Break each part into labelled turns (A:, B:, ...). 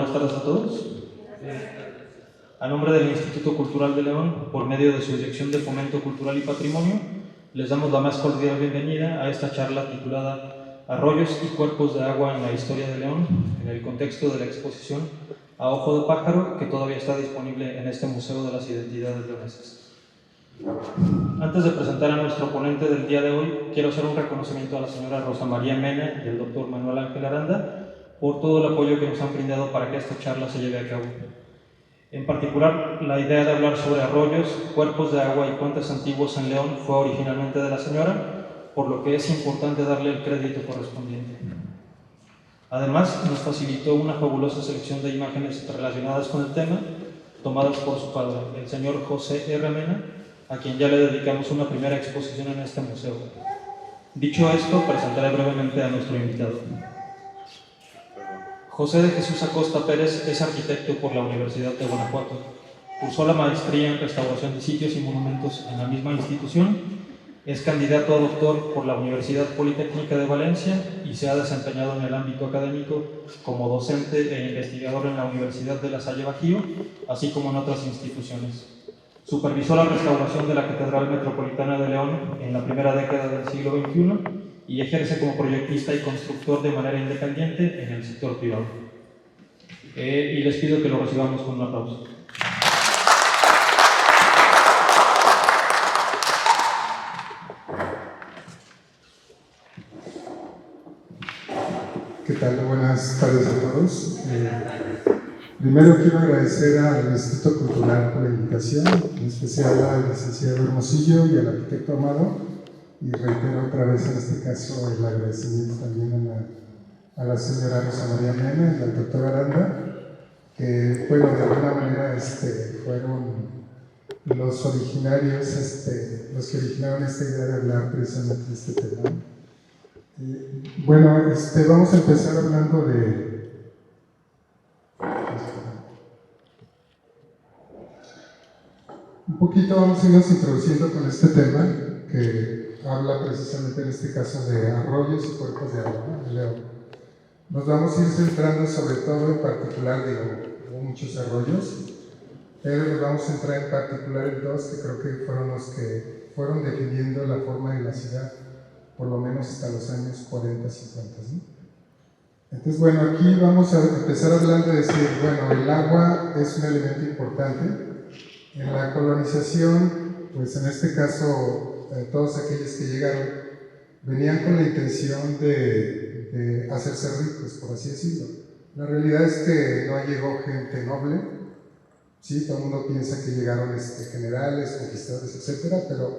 A: buenas tardes a todos. A nombre del Instituto Cultural de León, por medio de su Dirección de Fomento Cultural y Patrimonio, les damos la más cordial bienvenida a esta charla titulada Arroyos y cuerpos de agua en la historia de León, en el contexto de la exposición A Ojo de Pájaro, que todavía está disponible en este Museo de las Identidades Leonesas. Antes de presentar a nuestro ponente del día de hoy, quiero hacer un reconocimiento a la señora Rosa María Mena y al doctor Manuel Ángel Aranda por todo el apoyo que nos han brindado para que esta charla se lleve a cabo. En particular, la idea de hablar sobre arroyos, cuerpos de agua y puentes antiguos en León fue originalmente de la señora, por lo que es importante darle el crédito correspondiente. Además, nos facilitó una fabulosa selección de imágenes relacionadas con el tema, tomadas por su padre, el señor José R. Mena, a quien ya le dedicamos una primera exposición en este museo. Dicho esto, presentaré brevemente a nuestro invitado. José de Jesús Acosta Pérez es arquitecto por la Universidad de Guanajuato. Cursó la maestría en restauración de sitios y monumentos en la misma institución. Es candidato a doctor por la Universidad Politécnica de Valencia y se ha desempeñado en el ámbito académico como docente e investigador en la Universidad de La Salle Bajío, así como en otras instituciones. Supervisó la restauración de la Catedral Metropolitana de León en la primera década del siglo XXI y ejerce como proyectista y constructor de manera independiente en el sector privado. Y les pido que lo recibamos con un aplauso.
B: ¿Qué tal? Buenas tardes a todos. Primero quiero agradecer al Instituto Cultural por la invitación, en especial al licenciado Hermosillo y al arquitecto Amado, y reitero otra vez en este caso el agradecimiento también a la señora Rosa María Mena y al doctor Aranda, que bueno, de alguna manera fueron los originarios, los que originaron esta idea de hablar precisamente de este tema. Bueno, vamos a empezar hablando de... Un poquito vamos a irnos introduciendo con este tema que habla precisamente en este caso de arroyos y cuerpos de agua, ¿no? León. Nos vamos a ir centrando sobre todo en particular, hubo muchos arroyos, pero nos vamos a centrar en particular en dos que creo que fueron los que fueron definiendo la forma de la ciudad, por lo menos hasta los años 40, 50, ¿sí? Entonces, bueno, aquí vamos a empezar hablando de decir, bueno, el agua es un elemento importante. En la colonización, pues en este caso, todos aquellos que llegaron venían con la intención de hacerse ricos, por así decirlo. La realidad es que no llegó gente noble, sí, todo el mundo piensa que llegaron generales, conquistadores, etcétera, pero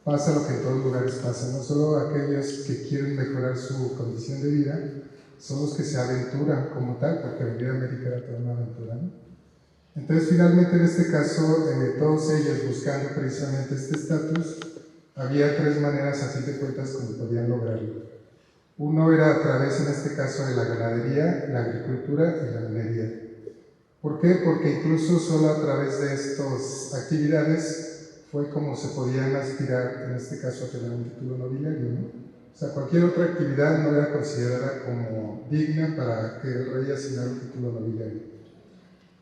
B: pasa lo que en todos lugares pasa, no solo aquellos que quieren mejorar su condición de vida, son los que se aventuran como tal, porque venir a América era toda una aventura, ¿no? Entonces, finalmente, en este caso, todos ellos buscando precisamente este estatus, había tres maneras, a fin de cuentas, como podían lograrlo. Uno era a través, en este caso, de la ganadería, la agricultura y la minería. ¿Por qué? Porque incluso solo a través de estas actividades fue como se podían aspirar, en este caso, a tener un título nobiliario, ¿no? O sea, cualquier otra actividad no era considerada como digna para que el rey asignara un título nobiliario.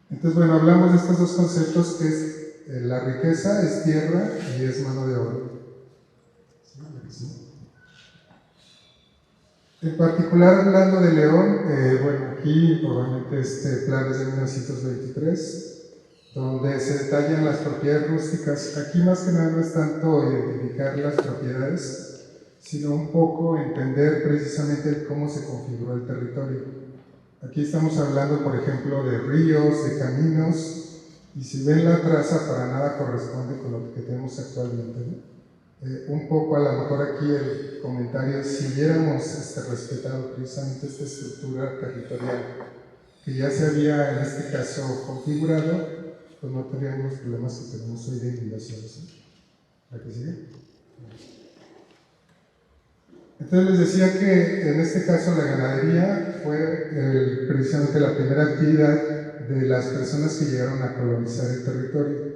B: Entonces, bueno, hablamos de estos dos conceptos que es la riqueza es tierra y es mano de obra. ¿Sí? En particular, hablando de León, bueno, aquí probablemente este plan es de 1923, donde se detallan las propiedades rústicas. Aquí más que nada no es tanto identificar las propiedades, sino un poco entender precisamente cómo se configuró el territorio. Aquí estamos hablando, por ejemplo, de ríos, de caminos, y si ven la traza, para nada corresponde con lo que tenemos actualmente, ¿no? Un poco a lo mejor aquí el comentario, si hubiéramos respetado precisamente esta estructura territorial que ya se había en este caso configurado, pues no tendríamos los problemas que tenemos hoy de inundaciones, ¿no? ¿La que sigue? Entonces les decía que en este caso la ganadería fue precisamente la primera actividad de las personas que llegaron a colonizar el territorio.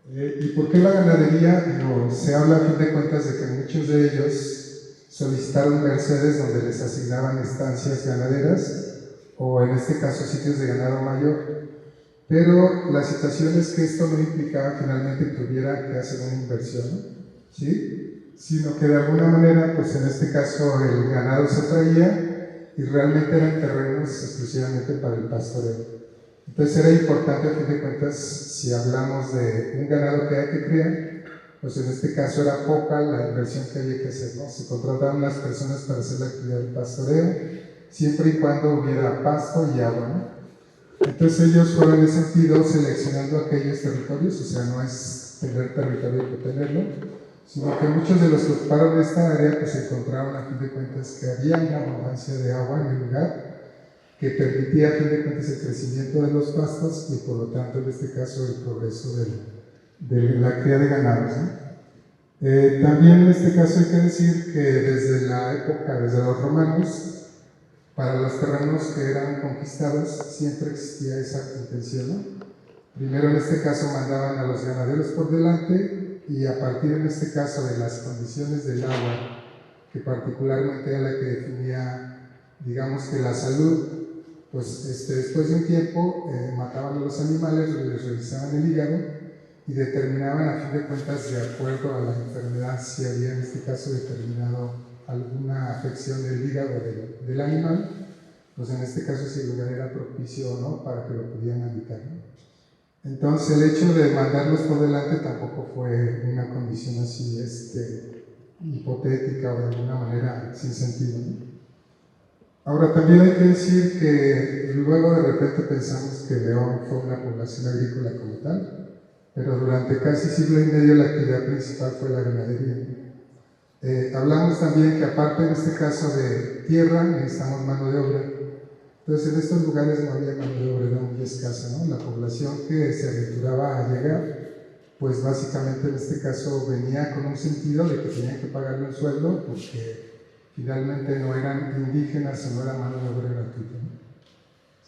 B: ¿Y por qué la ganadería? Se habla a fin de cuentas de que muchos de ellos solicitaron mercedes donde les asignaban estancias ganaderas o en este caso sitios de ganado mayor. Pero la situación es que esto no implicaba finalmente que hubiera que hacer una inversión, ¿sí? Sino que de alguna manera, pues en este caso el ganado se traía y realmente eran terrenos exclusivamente para el pastoreo. Entonces era importante, a fin de cuentas, si hablamos de un ganado que hay que criar, pues en este caso era poca la inversión que había que hacer, ¿no? Se contrataban las personas para hacer la actividad de pastoreo, siempre y cuando hubiera pasto y agua, ¿no? Entonces ellos fueron en ese sentido seleccionando aquellos territorios, o sea, no es tener territorio que tenerlo, sino que muchos de los que ocuparon esta área pues encontraron a fin de cuentas que había una abundancia de agua en el lugar que permitía a fin de cuentas el crecimiento de los pastos y por lo tanto en este caso el progreso de la cría de ganados, ¿no? También en este caso hay que decir que desde la época, desde los romanos, para los terrenos que eran conquistados siempre existía esa intención, ¿no? Primero en este caso mandaban a los ganaderos por delante y a partir en este caso de las condiciones del agua, que particularmente era la que definía, digamos que la salud, pues después de un tiempo mataban a los animales, les revisaban el hígado y determinaban a fin de cuentas de acuerdo a la enfermedad si había en este caso determinado alguna afección del hígado del animal, pues en este caso si el lugar era propicio o no para que lo pudieran habitar, ¿no? Entonces el hecho de mandarlos por delante tampoco fue una condición así hipotética o de alguna manera sin sentido, ¿no? Ahora también hay que decir que luego de repente pensamos que León fue una población agrícola como tal, pero durante casi siglo y medio la actividad principal fue la ganadería. Hablamos también que aparte en este caso de tierra necesitamos mano de obra. Entonces en estos lugares no había mano de obra, era muy escasa, ¿no? La población que se aventuraba a llegar, pues básicamente en este caso venía con un sentido de que tenían que pagarle un sueldo porque finalmente no eran indígenas o no era mano de obra gratuita, ¿no?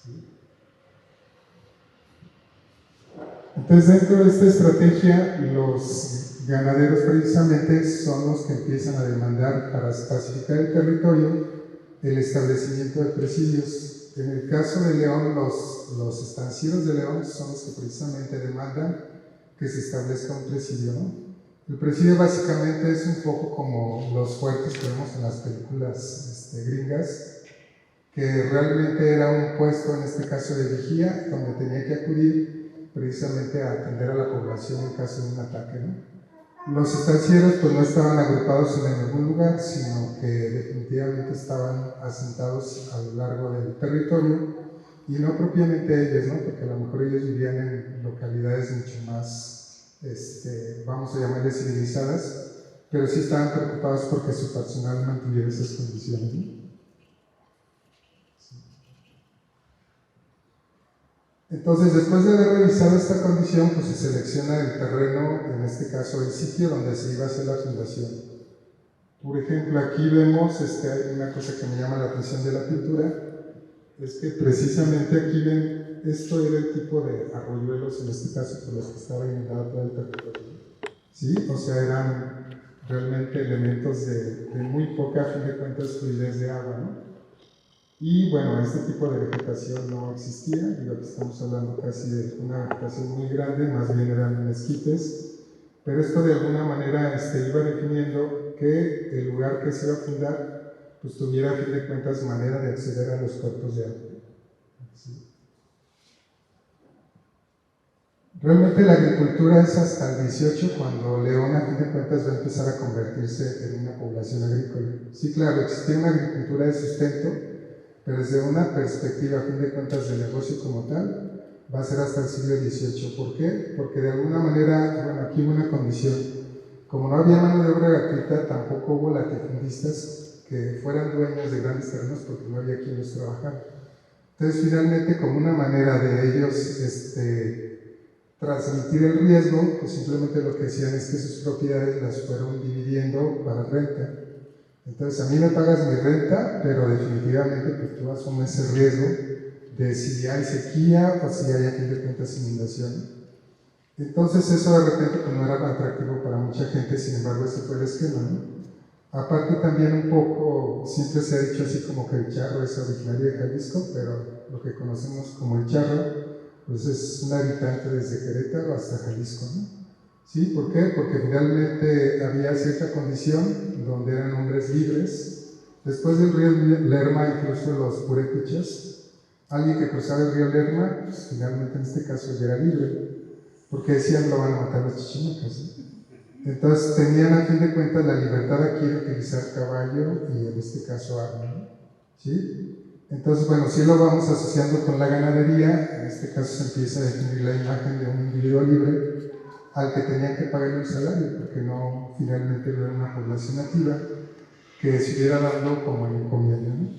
B: ¿Sí? Entonces dentro de esta estrategia los ganaderos precisamente son los que empiezan a demandar para pacificar el territorio el establecimiento de presidios. En el caso de León, los estancieros de León son los que precisamente demandan que se establezca un presidio, ¿no? El presidio básicamente es un poco como los fuertes que vemos en las películas gringas, que realmente era un puesto, en este caso de vigía, donde tenía que acudir precisamente a atender a la población en caso de un ataque, ¿no? Los estancieros pues no estaban agrupados en algún lugar, sino que definitivamente estaban asentados a lo largo del territorio y no propiamente ellos, ¿no? Porque a lo mejor ellos vivían en localidades mucho más, vamos a llamarles civilizadas, pero sí estaban preocupados porque su personal mantuviera esas condiciones, ¿no? Entonces, después de haber revisado esta condición, pues se selecciona el terreno, en este caso el sitio donde se iba a hacer la fundación. Por ejemplo, aquí vemos hay una cosa que me llama la atención de la pintura, es que precisamente aquí ven, esto era el tipo de arroyuelos, en este caso, por los que estaba inundado todo el territorio. ¿Sí? O sea, eran realmente elementos de muy poca, a fin de cuentas, fluidez de agua, ¿no? Y bueno, este tipo de vegetación no existía, digo que estamos hablando casi de una vegetación muy grande, más bien eran mezquites, pero esto de alguna manera iba definiendo que el lugar que se iba a fundar pues tuviera a fin de cuentas manera de acceder a los cuerpos de agua. ¿Sí? Realmente la agricultura es hasta el 18 cuando León a fin de cuentas va a empezar a convertirse en una población agrícola. Sí, claro, existía una agricultura de sustento, pero desde una perspectiva, a fin de cuentas, de negocio como tal, va a ser hasta el siglo XVIII. ¿Por qué? Porque de alguna manera, bueno, aquí hubo una condición. Como no había mano de obra gratuita, tampoco hubo latifundistas que fueran dueños de grandes terrenos porque no había quien los trabajara. Entonces, finalmente, como una manera de ellos transmitir el riesgo, pues simplemente lo que hacían es que sus propiedades las fueron dividiendo para renta. Entonces, a mí me pagas mi renta, pero definitivamente pues, tú asumes ese riesgo de si hay sequía o si hay, a fin de cuentas, inundación. Entonces, eso de repente pues, no era tan atractivo para mucha gente, sin embargo, ese fue el esquema, ¿no? Aparte también un poco, siempre se ha dicho así como que el charro es originario de Jalisco, pero lo que conocemos como el charro, pues es un habitante desde Querétaro hasta Jalisco, ¿no? ¿Sí? ¿Por qué? Porque finalmente había cierta condición donde eran hombres libres. Después del río Lerma, incluso los purépechas, alguien que cruzaba el río Lerma, pues finalmente en este caso ya era libre, porque decían lo van a matar los chichimecas, ¿no? Entonces tenían a fin de cuentas la libertad aquí de utilizar caballo y en este caso arma, ¿no? ¿Sí? Entonces, bueno, si lo vamos asociando con la ganadería, en este caso se empieza a definir la imagen de un individuo libre al que tenían que pagarle un salario, porque no, finalmente no era una población nativa que se hubiera dado como en encomienda, ¿no?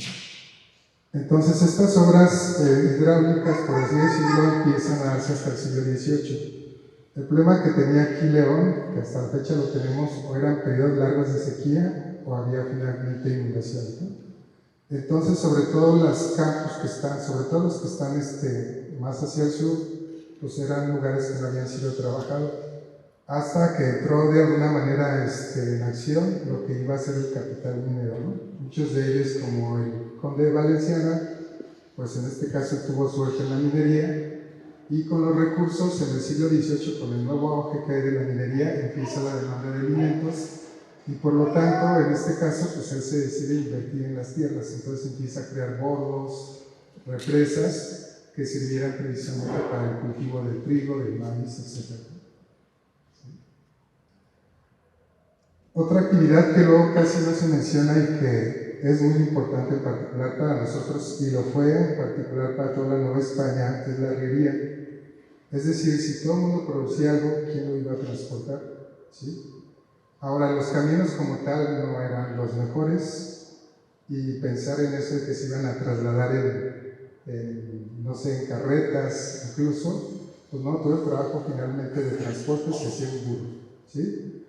B: Entonces estas obras hidráulicas, por así decirlo, empiezan a darse hasta el siglo XVIII. El problema que tenía aquí León, que hasta la fecha lo tenemos, o eran periodos largos de sequía o había finalmente inundaciones, ¿no? Entonces, sobre todo los campos que están, sobre todo los que están más hacia el sur, pues eran lugares que no habían sido trabajados. Hasta que entró de alguna manera en acción lo que iba a ser el capital minero, ¿no? Muchos de ellos, como el conde de Valenciana, pues en este caso tuvo suerte en la minería, y con los recursos en el siglo XVIII, con el nuevo auge que hay de la minería, empieza la demanda de alimentos y por lo tanto, en este caso, pues él se decide invertir en las tierras, entonces empieza a crear bordos, represas que sirvieran precisamente para el cultivo del trigo, del maíz, etc. Otra actividad que luego casi no se menciona y que es muy importante en particular para nosotros, y lo fue en particular para toda la Nueva España, es la herrería. Es decir, si todo el mundo producía algo, ¿quién lo iba a transportar? ¿Sí? Ahora, los caminos como tal no eran los mejores y pensar en eso de que se iban a trasladar no sé, en carretas incluso, pues no, todo el trabajo finalmente de transporte se hacía en burro, ¿sí?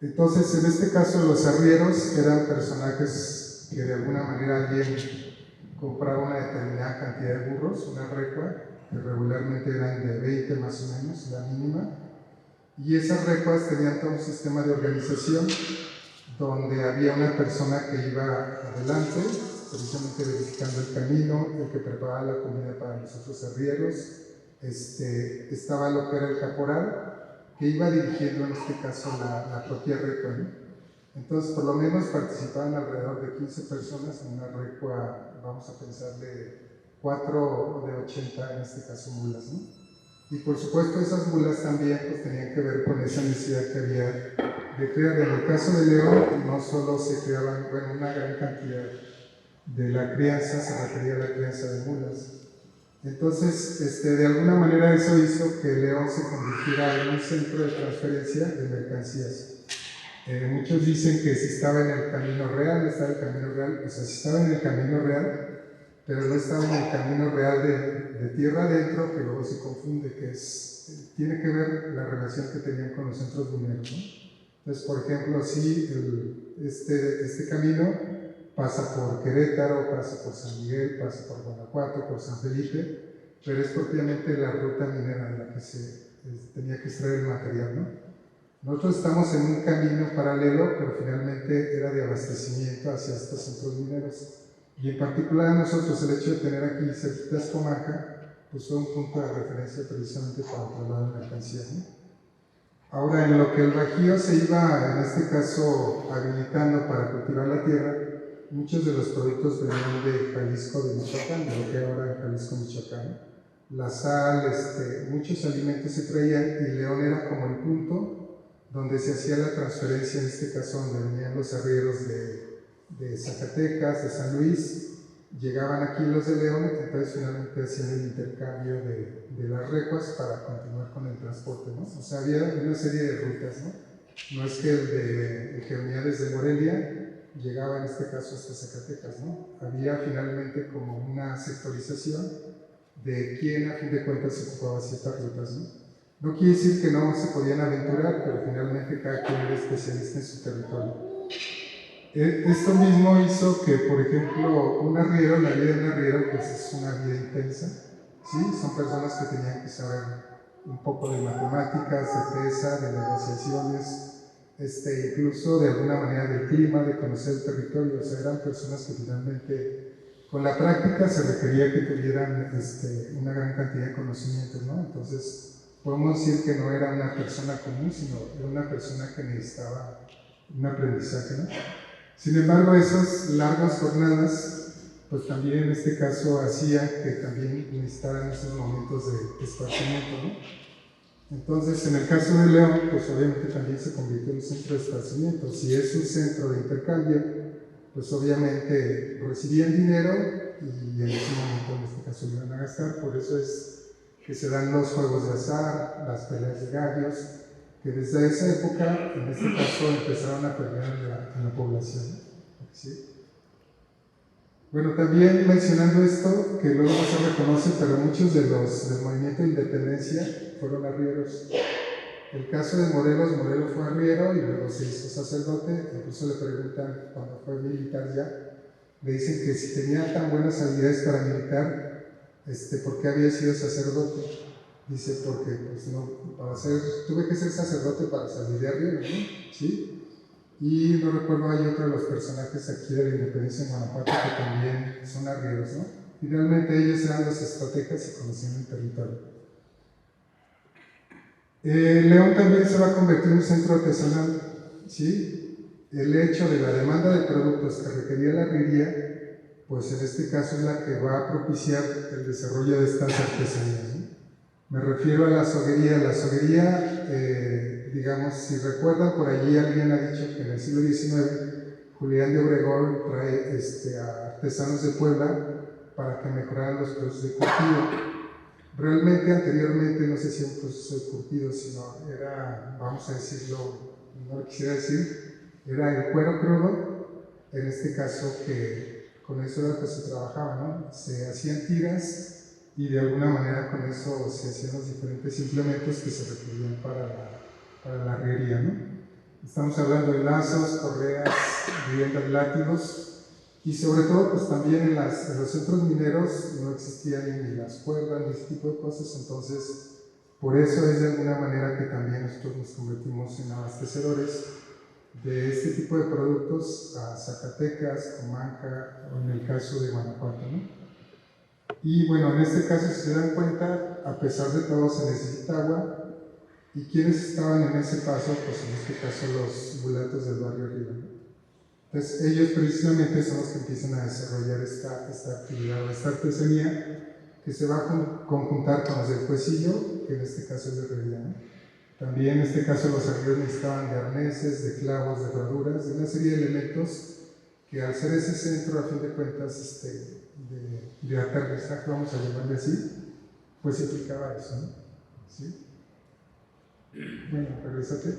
B: Entonces, en este caso, los arrieros eran personajes que de alguna manera alguien compraba una determinada cantidad de burros, una recua, que regularmente eran de 20 más o menos, la mínima, y esas recuas tenían todo un sistema de organización donde había una persona que iba adelante, precisamente verificando el camino, el que preparaba la comida para los otros arrieros, estaba lo que era el caporal, que iba dirigiendo en este caso la propia recua, ¿no? Entonces, por lo menos participaban alrededor de 15 personas en una recua, vamos a pensar, de 4 o de 80, en este caso, mulas, ¿no? Y por supuesto, esas mulas también pues, tenían que ver con esa necesidad que había de crear. En el caso de León, no solo se creaban, bueno, una gran cantidad de la crianza, se refería a la crianza de mulas. Entonces, de alguna manera eso hizo que León se convirtiera en un centro de transferencia de mercancías. Muchos dicen que si estaba en el camino real, estaba en el camino real, pues así estaba en el camino real, pero no estaba en el camino real de tierra adentro, que luego se confunde, que tiene que ver la relación que tenían con los centros mineros, ¿no? Entonces, por ejemplo, sí, este camino pasa por Querétaro, pasa por San Miguel, pasa por Guanajuato, por San Felipe, pero es propiamente la ruta minera en la que se tenía que extraer el material, ¿no? Nosotros estamos en un camino paralelo, pero finalmente era de abastecimiento hacia estos centros mineros. Y en particular nosotros el hecho de tener aquí cerquita Escomaca, pues fue un punto de referencia precisamente para el traslado de mercancías, ¿no? Ahora, en lo que el Bajío se iba, en este caso, habilitando para cultivar la tierra, muchos de los productos venían de Jalisco, de Michoacán, de lo que ahora es Jalisco, Michoacán. La sal, muchos alimentos se traían y León era como el punto donde se hacía la transferencia, en este caso donde venían los arrieros de Zacatecas, de San Luis, llegaban aquí los de León, entonces finalmente hacían el intercambio de las recuas para continuar con el transporte, ¿no? O sea, había una serie de rutas, ¿no? No es que el que venía desde Morelia llegaba en este caso hasta Zacatecas, ¿no? Había finalmente como una sectorización de quién a fin de cuentas ocupaba ciertas rutas, ¿no? No quiere decir que no se podían aventurar, pero finalmente cada quien era especialista en su territorio. Esto mismo hizo que, por ejemplo, un arriero, la vida de un arriero, pues es una vida intensa, ¿sí? Son personas que tenían que saber un poco de matemáticas, de pesa, de negociaciones, incluso de alguna manera del clima, de conocer el territorio. O sea, eran personas que finalmente, con la práctica, se requería que tuvieran una gran cantidad de conocimientos, ¿no? Entonces, podemos decir que no era una persona común, sino era una persona que necesitaba un aprendizaje, ¿no? Sin embargo, esas largas jornadas, pues también en este caso hacía que también necesitaran esos momentos de esparcimiento, ¿no? Entonces, en el caso de León, pues obviamente también se convirtió en un centro de esparcimiento. Si es un centro de intercambio, pues obviamente recibían dinero y en ese momento, en este caso, lo iban a gastar. Por eso es que se dan los juegos de azar, las peleas de gallos, que desde esa época, en este caso, empezaron a perder en la población, ¿sí? Bueno, también mencionando esto, que luego no se reconoce, pero muchos de los del movimiento de independencia fueron arrieros. El caso de Morelos fue arriero y luego se hizo sacerdote. Incluso le preguntan, cuando fue militar ya, le dicen que si tenía tan buenas habilidades para militar, ¿por qué había sido sacerdote? Dice, porque pues no, tuve que ser sacerdote para salir de arriero, ¿no? ¿Sí? Y no recuerdo, hay otro de los personajes aquí de la independencia en Guanajuato que también son arrieros, ¿no? Y realmente ellos eran los estrategas y conocían el territorio. León también se va a convertir en un centro artesanal, ¿sí? El hecho de la demanda de productos que requería la arriería, pues en este caso es la que va a propiciar el desarrollo de estas artesanías, ¿no? Me refiero a la soguería. La soguería, digamos, si recuerdan, por allí alguien ha dicho que en el siglo XIX Julián de Obregón trae a artesanos de Puebla para que mejoraran los procesos de curtido. Realmente anteriormente no se hacía un proceso de curtido, sino era, vamos a decirlo, no lo quisiera decir, era el cuero crudo, en este caso que con eso era lo que se trabajaba, ¿no? Se hacían tiras y de alguna manera con eso se hacían los diferentes implementos que se requerían para la arriería, ¿no? Estamos hablando de lazos, correas, riendas, látigos, y sobre todo pues también en los centros mineros no existían ni las cuerdas ni ese tipo de cosas. Entonces por eso es de alguna manera que también nosotros nos convertimos en abastecedores de este tipo de productos a Zacatecas, Comanca o en el caso de Guanajuato, ¿no? Y bueno, en este caso, si se dan cuenta, a pesar de todo se necesita agua. ¿Y quiénes estaban en ese paso? Pues en este caso los mulatos del barrio arriba, ¿no? Entonces ellos precisamente son los que empiezan a desarrollar esta actividad o esta artesanía que se va a conjuntar con los del Cuecillo, que en este caso es de herrería, ¿no? También en este caso los arrieros necesitaban de arneses, de clavos, de herraduras, de una serie de elementos que al ser ese centro, a fin de cuentas, de aterrizaje, vamos a llamarle así, pues implicaba eso, ¿no? ¿Sí? Bueno, regresate.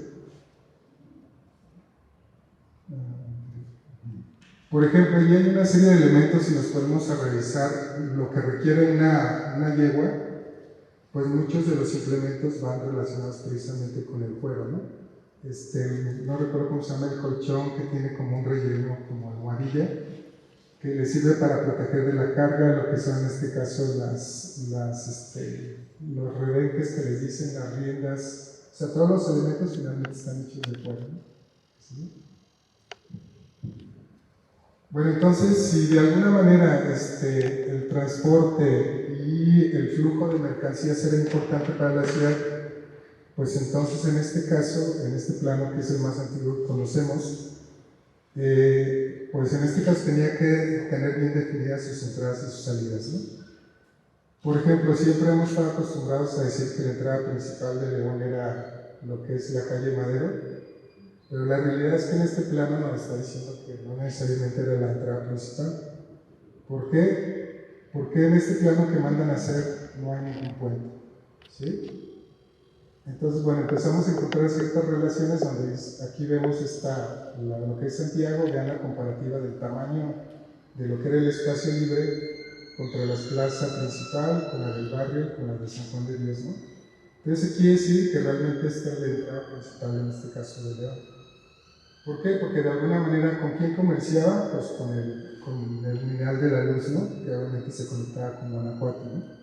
B: Por ejemplo, ahí hay una serie de elementos y nos ponemos a revisar lo que requiere una yegua, pues muchos de los implementos van relacionados precisamente con el cuero, ¿no? No recuerdo cómo se llama el colchón que tiene como un relleno, como almohadilla, que le sirve para proteger de la carga, lo que son en este caso los rebenques que les dicen, las riendas, o sea, todos los elementos finalmente están hechos de cuero, ¿no? ¿Sí? Bueno, entonces, si de alguna manera el transporte y el flujo de mercancías era importante para la ciudad, pues entonces en este caso, en este plano que es el más antiguo que conocemos, pues en este caso tenía que tener bien definidas sus entradas y sus salidas, ¿no? Por ejemplo, siempre hemos estado acostumbrados a decir que la entrada principal de León era lo que es la calle Madero, pero la realidad es que en este plano nos está diciendo que no necesariamente era la entrada principal. ¿Por qué? Porque en este plano que mandan a hacer no hay ningún puente, ¿sí? Entonces, bueno, empezamos a encontrar ciertas relaciones donde aquí vemos lo que es Santiago, vean la comparativa del tamaño de lo que era el espacio libre contra la plaza principal, con la del barrio, con la de San Juan de Dios, ¿no? Entonces, quiere decir que realmente esta es la entrada principal en este caso de León. ¿Por qué? Porque de alguna manera, ¿con quién comerciaba? Pues con el mineral de la luz, ¿no? Que obviamente se conectaba con Guanajuato, ¿no?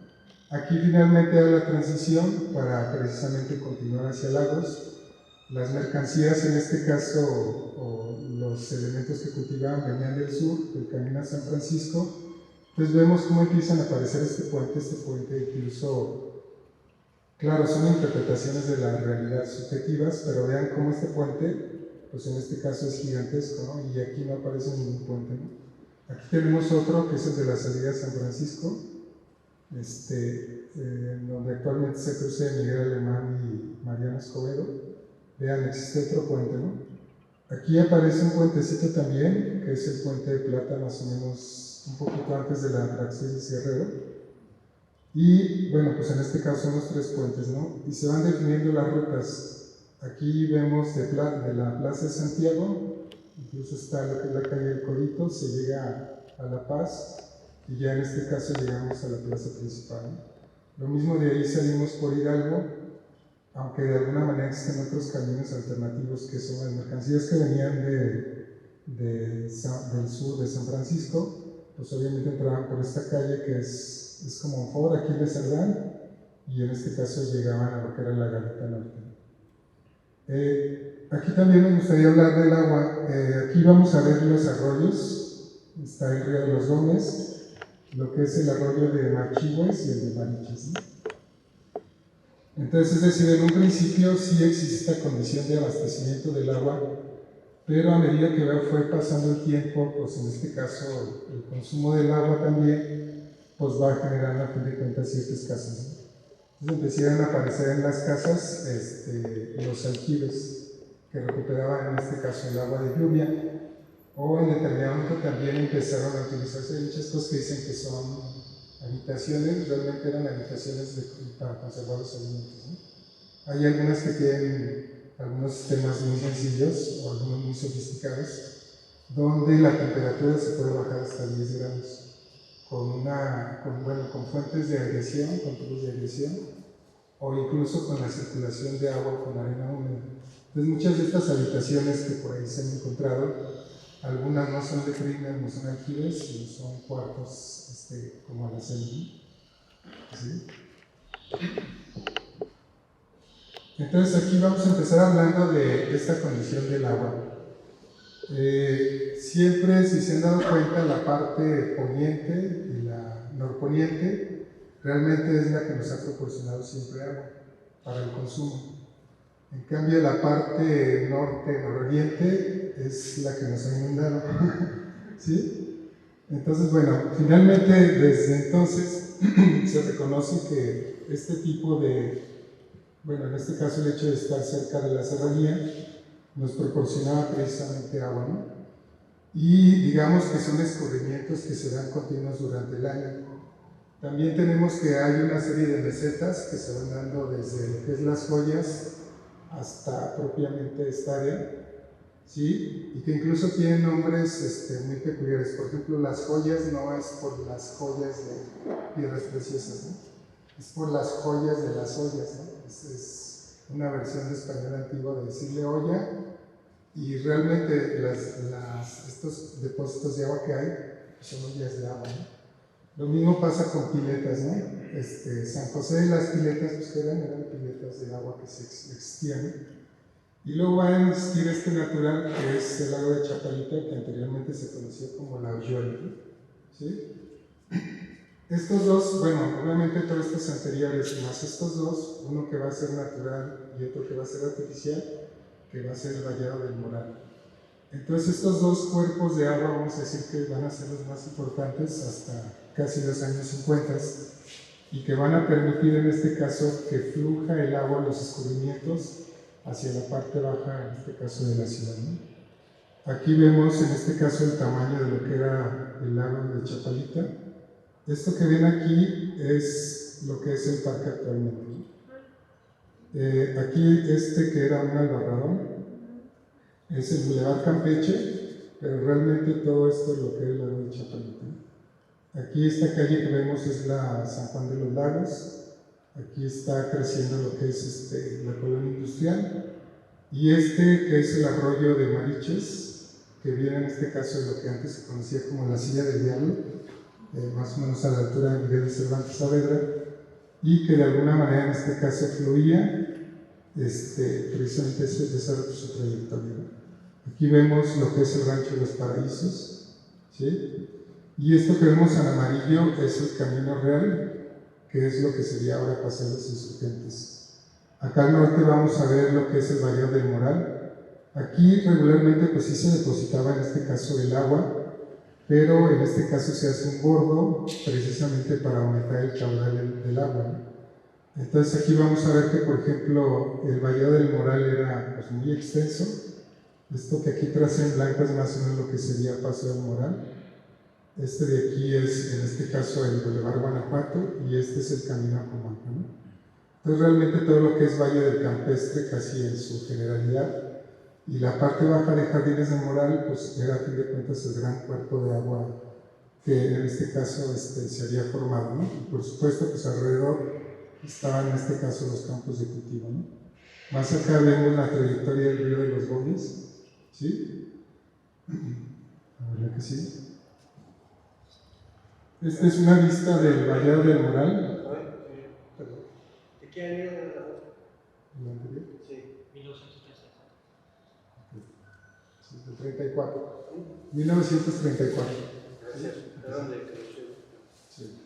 B: Aquí finalmente hay la transición para precisamente continuar hacia Lagos, Las mercancías, en este caso, o los elementos que cultivaban, venían del sur, del camino a San Francisco. Entonces vemos cómo empiezan a aparecer este puente incluso, claro, son interpretaciones de la realidad subjetivas, pero vean cómo este puente, pues en este caso es gigantesco, ¿no? Y aquí no aparece ningún puente, ¿no? Aquí tenemos otro, que es el de la salida a San Francisco, donde actualmente se cruza Miguel Alemán y Mariano Escobedo. Vean, existe otro puente, ¿no? Aquí aparece un puentecito también, que es el puente de Plata, más o menos un poquito antes de la Praxedes Guerrero. Y bueno, pues en este caso son los 3 puentes, ¿no? Y se van definiendo las rutas. Aquí vemos de la Plaza de Santiago, incluso está lo que es la calle del Codito, se llega a La Paz, y ya en este caso llegamos a la plaza principal, ¿no? Lo mismo de ahí salimos por Hidalgo, aunque de alguna manera existen otros caminos alternativos que son las mercancías que venían del sur de San Francisco, pues obviamente entraban por esta calle que es como un foro aquí de Cerdán, y en este caso llegaban a lo que era la Garita Norte. Aquí también me gustaría hablar del agua. Aquí vamos a ver los arroyos. Está el río de los Gómez, lo que es el arroyo de Marchigües y el de Mariches, ¿no? Entonces, es decir, en un principio sí existe esta condición de abastecimiento del agua, pero a medida que fue pasando el tiempo, pues en este caso el consumo del agua también, pues va generando a fin de cuentas ciertas casas, ¿no? Entonces empezaron a aparecer en las casas los aljibes que recuperaban en este caso el agua de lluvia, o en determinado momento también empezaron a utilizarse muchas cosas que dicen que son habitaciones, realmente eran habitaciones para conservar los alimentos, ¿no? Hay algunas que tienen algunos sistemas muy sencillos o algunos muy sofisticados, donde la temperatura se puede bajar hasta 10 grados, con fuentes de agresión, con tubos de agresión, o incluso con la circulación de agua con arena húmeda. Entonces muchas de estas habitaciones que por ahí se han encontrado, algunas no son de crimen, no son aljibes, sino son cuartos como la celda, ¿sí? Entonces aquí vamos a empezar hablando de esta condición del agua. Siempre, si se han dado cuenta, la parte poniente y la norponiente realmente es la que nos ha proporcionado siempre agua para el consumo. En cambio, la parte norte-nororiente es la que nos ha inundado, ¿sí? Entonces, bueno, finalmente desde entonces se reconoce que este tipo de, bueno, en este caso el hecho de estar cerca de la serranía nos proporcionaba precisamente agua, ¿no? Y digamos que son escurrimientos que se dan continuos durante el año. También tenemos que hay una serie de mesetas que se van dando desde lo que es Las Joyas hasta propiamente esta área, ¿sí? Y que incluso tienen nombres muy peculiares. Por ejemplo, Las Joyas no es por las joyas de piedras preciosas, ¿no? Es por las joyas de las ollas, ¿no? Es una versión de español antiguo de decirle olla, y realmente estos depósitos de agua que hay son ollas de agua, ¿no? Lo mismo pasa con piletas, ¿no? San José de las Piletas, pues que eran piletas de agua que se existían. Y luego va a existir este natural que es el lago de Chapalita, que anteriormente se conocía como la Oyuela, ¿sí? Estos dos, bueno, obviamente todos estos anteriores, más estos dos, uno que va a ser natural y otro que va a ser artificial, que va a ser el Vallado del Moral. Entonces estos dos cuerpos de agua, vamos a decir que van a ser los más importantes hasta casi los años 50, y que van a permitir en este caso que fluja el agua, los escurrimientos, hacia la parte baja, en este caso de la ciudad, ¿no? Aquí vemos en este caso el tamaño de lo que era el lago de Chapalita. Esto que ven aquí es lo que es el parque actualmente, ¿no? Aquí que era un albarradón es el Boulevard Campeche, pero realmente todo esto es lo que es el lago de Chapalita. Aquí esta calle que vemos es la San Juan de los Lagos. Aquí está creciendo lo que es la colonia industrial, y que es el arroyo de Mariches, que viene en este caso de lo que antes se conocía como la Silla del Diablo, más o menos a la altura de Miguel de Cervantes Saavedra, y que de alguna manera en este caso fluía precisamente esa es su trayectoria, ¿no? Aquí vemos lo que es el Rancho de los Paraísos, ¿sí? Y esto que vemos en amarillo es el Camino Real, que es lo que sería ahora Paseo de los Insurgentes. Acá al norte vamos a ver lo que es el Valle del Moral. Aquí regularmente pues sí se depositaba en este caso el agua, pero en este caso se hace un bordo precisamente para aumentar el caudal del agua, ¿no? Entonces aquí vamos a ver que, por ejemplo, el Valle del Moral era pues, muy extenso. Esto que aquí tracé en blanco es más o menos lo que sería Paseo del Moral. Este de aquí es, en este caso, el Boulevard Guanajuato, y este es el Camino a Comalca, ¿no? Entonces realmente todo lo que es Valle del Campestre, casi en su generalidad, y la parte baja de Jardines del Moral, pues era a fin de cuentas el gran cuerpo de agua que en este caso se había formado, ¿no? Y por supuesto, pues alrededor estaban en este caso los campos de cultivo, ¿no? Más acá vemos la trayectoria del río de los Gómez, ¿sí? A ver, que sí. Esta es una vista del Vallado del Moral.
C: ¿De qué año era
B: ¿El anterior?
C: Sí.
B: 34. 1934.
C: Gracias. Perdón de que
B: Sí.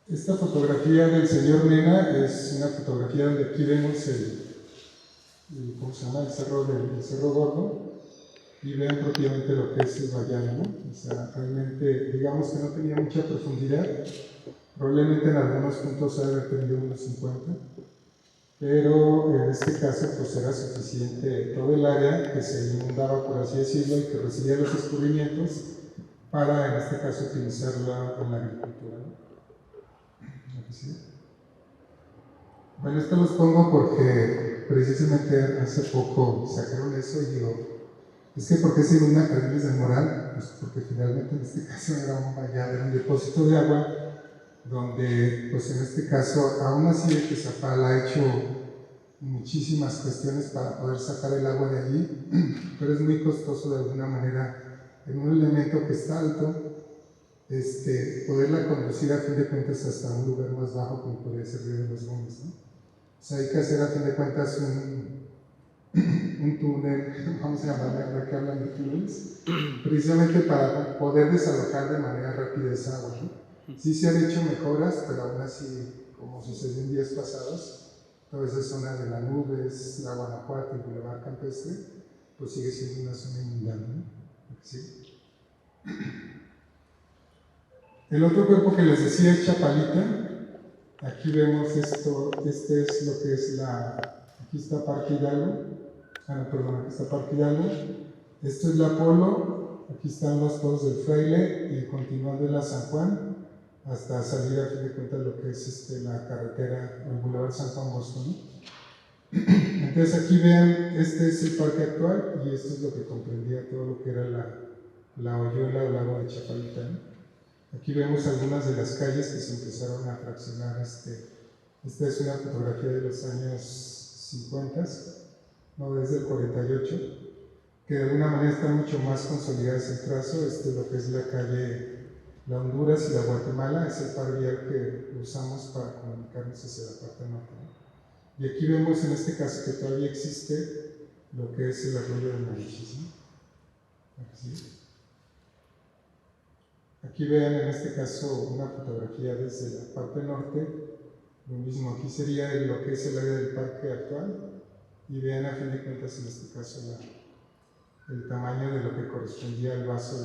B: Esta fotografía del señor Mena es una fotografía donde aquí vemos ¿cómo se llama? El Cerro Gordo, y vean propiamente lo que es el vallado, ¿no? O sea, realmente, digamos que no tenía mucha profundidad, probablemente en algunos puntos ha haber tenido unos 50, pero en este caso pues era suficiente todo el área que se inundaba, por así decirlo, y que recibía los escurrimientos para, en este caso, utilizarla en la agricultura, ¿no? ¿Sí? Bueno, esto los pongo porque precisamente hace poco sacaron eso y digo, es que ¿por qué se inunda Jardines del Moral? Pues porque finalmente en este caso era un vallado, era un depósito de agua donde, pues en este caso, aún así de que Zapala ha hecho muchísimas cuestiones para poder sacar el agua de allí, pero es muy costoso de alguna manera en un elemento que está alto, poderla conducir a fin de cuentas hasta un lugar más bajo como podría ser Río de los Gómez, ¿no? O sea, hay que hacer a fin de cuentas un túnel, vamos a llamarle ahora que hablan de túneles, precisamente para poder desalojar de manera rápida esa agua, ¿no? Sí se han hecho mejoras, pero aún así, como sucedió en días pasados, toda esa zona de las nubes, la Guanajuato y Boulevard Campestre, pues sigue siendo una zona inundable, ¿no? ¿Sí? El otro cuerpo que les decía es Chapalita. Aquí vemos esto, este es lo que es aquí está Parque Hidalgo, aquí está Parque Hidalgo, esto es la Polo, aquí están los Todos del Fraile y continuando en la San Juan hasta salir a fin de cuentas lo que es la carretera, el Boulevard San Juan Bosco, ¿no? Entonces aquí vean, este es el parque actual y esto es lo que comprendía todo lo que era la hoyuela o lago de Chapalita, ¿no? Aquí vemos algunas de las calles que se empezaron a fraccionar. Esta es una fotografía de los años 50, no, desde el 48, que de alguna manera están mucho más consolidadas el trazo. Lo que es la calle La Honduras y la Guatemala, es el par vial que usamos para comunicarnos hacia la parte norte, ¿no? Y aquí vemos en este caso que todavía existe lo que es el arroyo de Marichis, ¿no? Aquí. Aquí vean en este caso una fotografía desde la parte norte, lo mismo, aquí sería lo que es el área del parque actual, y vean a fin de cuentas en este caso el tamaño de lo que correspondía al vaso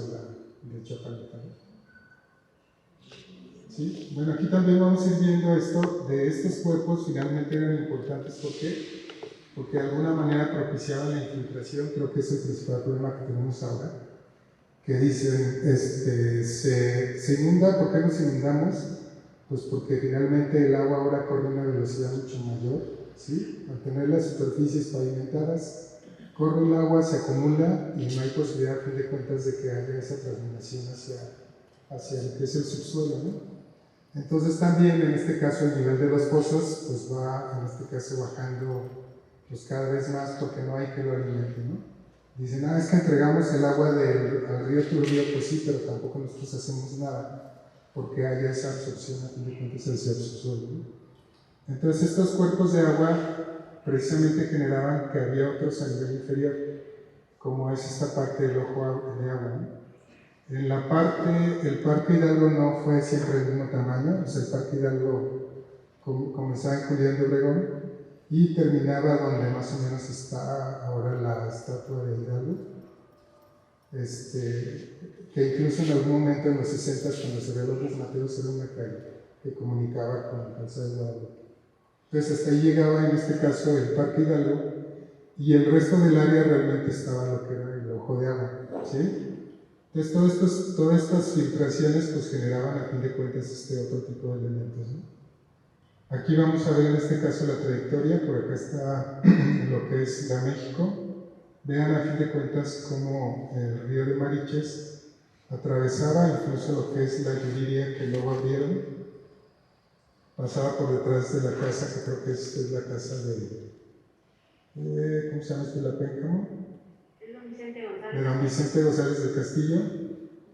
B: de Chapalita. ¿Sí? Bueno, aquí también vamos a ir viendo esto, de estos cuerpos finalmente eran importantes, ¿por qué? Porque de alguna manera propiciaban la infiltración, creo que es el principal problema que tenemos ahora, que dicen, se inunda. ¿Por qué nos inundamos? Pues porque finalmente el agua ahora corre a una velocidad mucho mayor, ¿sí? Al tener las superficies pavimentadas, corre el agua, se acumula y no hay posibilidad, a fin de cuentas, de que haya esa transminación hacia lo que es el subsuelo, ¿no? Entonces también, en este caso, el nivel de las pozas, pues va, en este caso, bajando pues cada vez más porque no hay que lo alimente, ¿no? Dicen, es que entregamos el agua al río Turbio, pues sí, pero tampoco nosotros hacemos nada porque haya esa absorción a fin de cuentas hacia el subsuelo, ¿no? Entonces estos cuerpos de agua precisamente generaban que había otros a nivel inferior, como es esta parte del ojo de agua, ¿no? En la parte, el Parque Hidalgo no fue siempre del mismo tamaño, o sea, el Parque Hidalgo comenzaba en Julián de Obregón y terminaba donde más o menos está ahora la estatua de Hidalgo, que incluso en algún momento en los 60, cuando se ve López Mateos, era una calle que comunicaba con la calzada de Guadalupe. Entonces hasta ahí llegaba en este caso el Parque Hidalgo y el resto del área realmente estaba lo que era el ojo de agua, ¿sí? Entonces todas estas filtraciones pues generaban a fin de cuentas otro tipo de elementos, ¿no? Aquí vamos a ver en este caso la trayectoria, por acá está lo que es la México. Vean a fin de cuentas cómo el río de Mariches atravesaba incluso lo que es la Yuriria que luego abrieron, pasaba por detrás de la casa, que creo que es la casa de, ¿cómo se llama la Pénjamo? De don Vicente González del Castillo.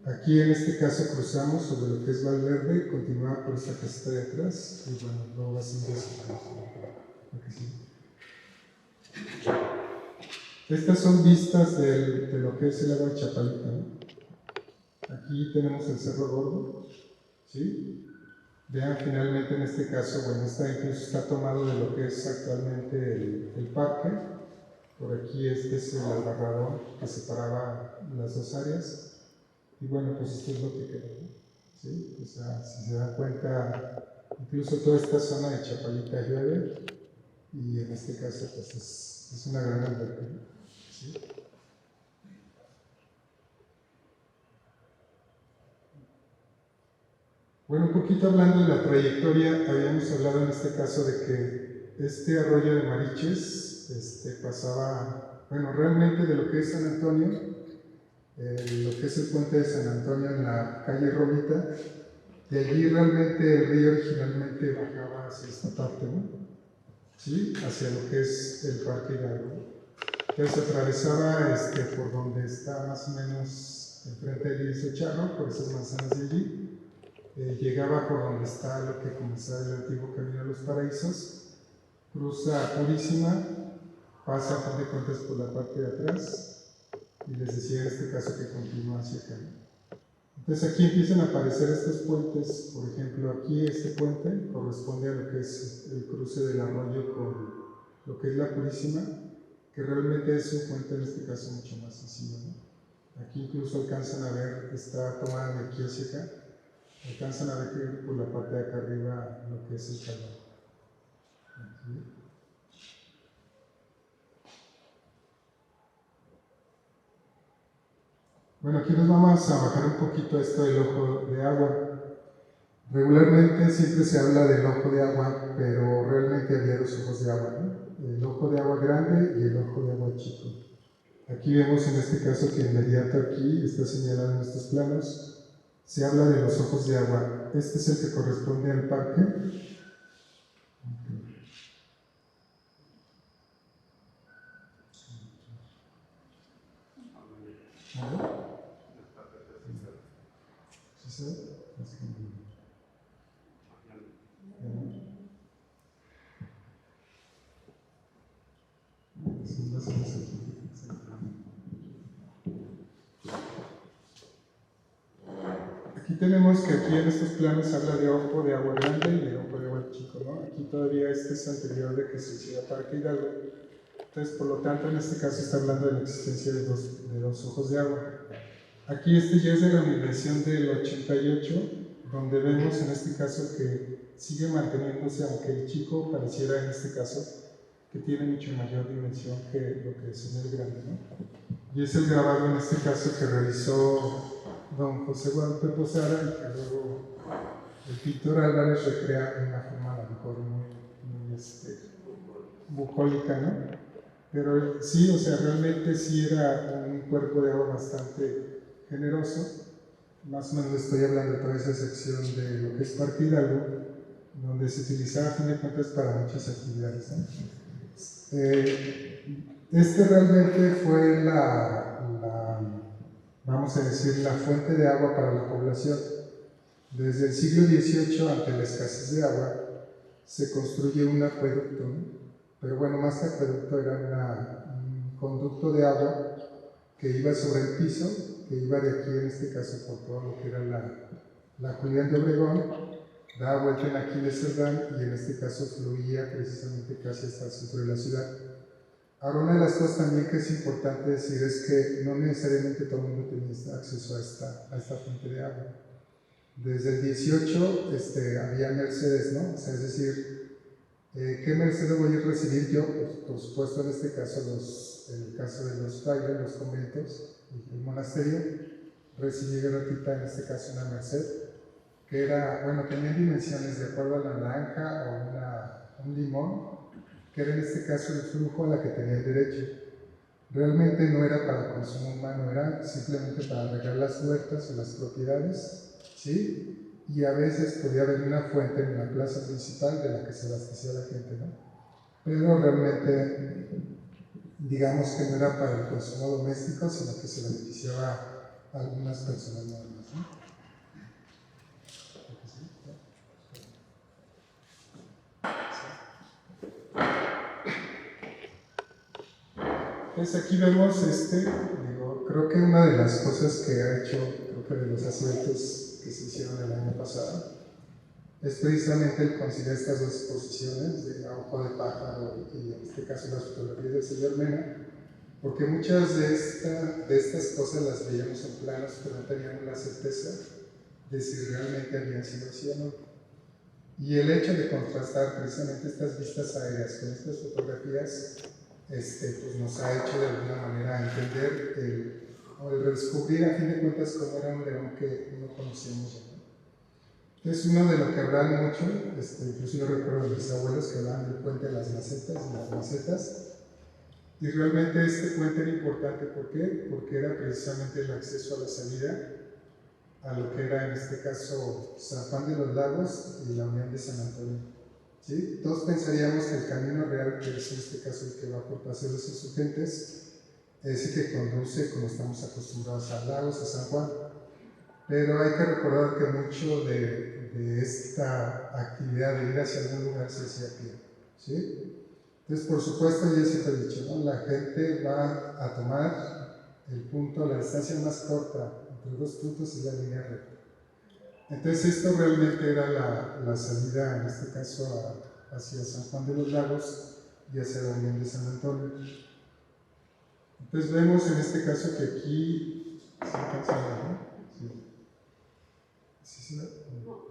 B: Aquí en este caso cruzamos sobre lo que es Valverde, continuaba por esta caseta de atrás, y bueno, luego va haciendo eso. Estas son vistas de lo que es el lago de Chapalita, ¿no? Aquí tenemos el Cerro Gordo, ¿sí? Vean, finalmente en este caso, bueno, incluso está tomado de lo que es actualmente el parque. Por aquí este es el albarradón que separaba las dos áreas. Y bueno, pues esto es lo que quedó, ¿no? ¿Sí? O sea, si se dan cuenta, incluso toda esta zona de Chapalita llueve y en este caso pues es una gran alberca, ¿no? ¿Sí? Bueno, un poquito hablando de la trayectoria, habíamos hablado en este caso de que este arroyo de Mariches pasaba, bueno, realmente de lo que es San Antonio, lo que es el puente de San Antonio en la calle Romita, de allí realmente el río originalmente bajaba hacia esta parte, ¿no? ¿Sí? Hacia lo que es el Parque Hidalgo. Entonces atravesaba por donde está más o menos enfrente del Iriso Charro, por esas manzanas de allí, llegaba por donde está lo que comenzaba el antiguo Camino a los Paraísos, cruza Purísima, pasa a fin de cuentas por la parte de atrás, y les decía en este caso que continúa hacia acá. Entonces aquí empiezan a aparecer estos puentes, por ejemplo aquí este puente corresponde a lo que es el cruce del arroyo con lo que es la Purísima, que realmente es un puente en este caso mucho más sencillo, ¿no? Aquí incluso alcanzan a ver, está tomada de aquí hacia acá, alcanzan a ver que por la parte de acá arriba lo que es el calor. Bueno, aquí nos vamos a bajar un poquito esto del ojo de agua. Regularmente siempre se habla del ojo de agua, pero realmente había dos ojos de agua, ¿no? El ojo de agua grande y el ojo de agua chico. Aquí vemos en este caso que inmediato aquí está señalado en estos planos, se habla de los ojos de agua. Este es el que corresponde al parque. ¿Sí se ve? Aquí tenemos que aquí en estos planos habla de ojo de agua grande y de ojo de agua chico, ¿no? Aquí todavía es anterior de que se hiciera Parque Hidalgo. Entonces, por lo tanto, en este caso está hablando de la existencia de dos ojos de agua. Aquí ya es de la migración del 88, donde vemos en este caso que sigue manteniéndose, aunque el chico pareciera en este caso que tiene mucho mayor dimensión que lo que es en el grande, ¿no? Y es el grabado en este caso que realizó don José Guadalupe Posada y que luego el pintor Álvarez recrea de una forma a lo mejor muy bucólica, ¿no? Pero sí, o sea, realmente sí era un cuerpo de agua bastante generoso. Más o menos estoy hablando de toda esa sección de lo que es Parque Hidalgo, donde se utilizaba a fin de cuentas para muchas actividades, ¿no? Realmente fue vamos a decir, la fuente de agua para la población. Desde el siglo XVIII, ante la escasez de agua, se construye un acueducto, ¿no? Pero bueno, más que acueducto era un conducto de agua que iba sobre el piso, que iba de aquí en este caso por todo lo que era la Julián de Obregón, daba vuelta en Aquiles Cerdán y en este caso fluía precisamente casi hasta el centro de la ciudad. Ahora, una de las cosas también que es importante decir es que no necesariamente todo el mundo tenía acceso a esta fuente de agua. Desde el 18 había Mercedes, ¿no? O sea, es decir, ¿qué Mercedes voy a recibir yo? Pues, por supuesto, en este caso, en el caso de los frailes, los conventos y el monasterio, recibí gratuita, en este caso, una Merced, que era, bueno, tenían dimensiones de acuerdo a la naranja o un limón, que era en este caso el flujo a la que tenía el derecho. Realmente no era para consumo humano, era simplemente para regar las huertas o las propiedades, ¿sí? Y a veces podía haber una fuente en la plaza principal de la que se abastecía la gente, ¿no? Pero realmente, digamos que no era para el consumo doméstico, sino que se beneficiaba a algunas personas nada más, ¿no? Entonces aquí vemos creo que una de las cosas que ha hecho, creo que de los aciertos que se hicieron el año pasado, es precisamente el conciliar estas dos exposiciones de A Ojo de Pájaro y en este caso las fotografías del señor Mena, porque muchas de estas cosas las veíamos en planos, pero no teníamos la certeza de si realmente habían sido así o no. Y el hecho de contrastar precisamente estas vistas aéreas con estas fotografías pues nos ha hecho de alguna manera entender el redescubrir a fin de cuentas cómo era un león que no conocíamos ya. Es uno de lo que hablan mucho, incluso yo recuerdo de mis abuelos que hablaban del puente de las macetas, y realmente este puente era importante, ¿por qué? Porque era precisamente el acceso a la salida a lo que era en este caso San Juan de los Lagos y la Unión de San Antonio. ¿Sí? Todos pensaríamos que el camino real, que es en este caso el que va por Paseo de los Insurgentes, es el que conduce, como estamos acostumbrados, a Lagos, a San Juan. Pero hay que recordar que mucho de esta actividad de ir hacia algún lugar se hacía a pie. ¿Sí? Entonces, por supuesto, yo siempre he dicho, ¿no? La gente va a tomar el punto, la distancia más corta entre dos puntos es la línea recta. Entonces esto realmente era la salida, en este caso, hacia San Juan de los Lagos y hacia la Unión de San Antonio. Entonces vemos en este caso que aquí se alcanza a ver, ¿no? Sí. ¿Sí se ve? No.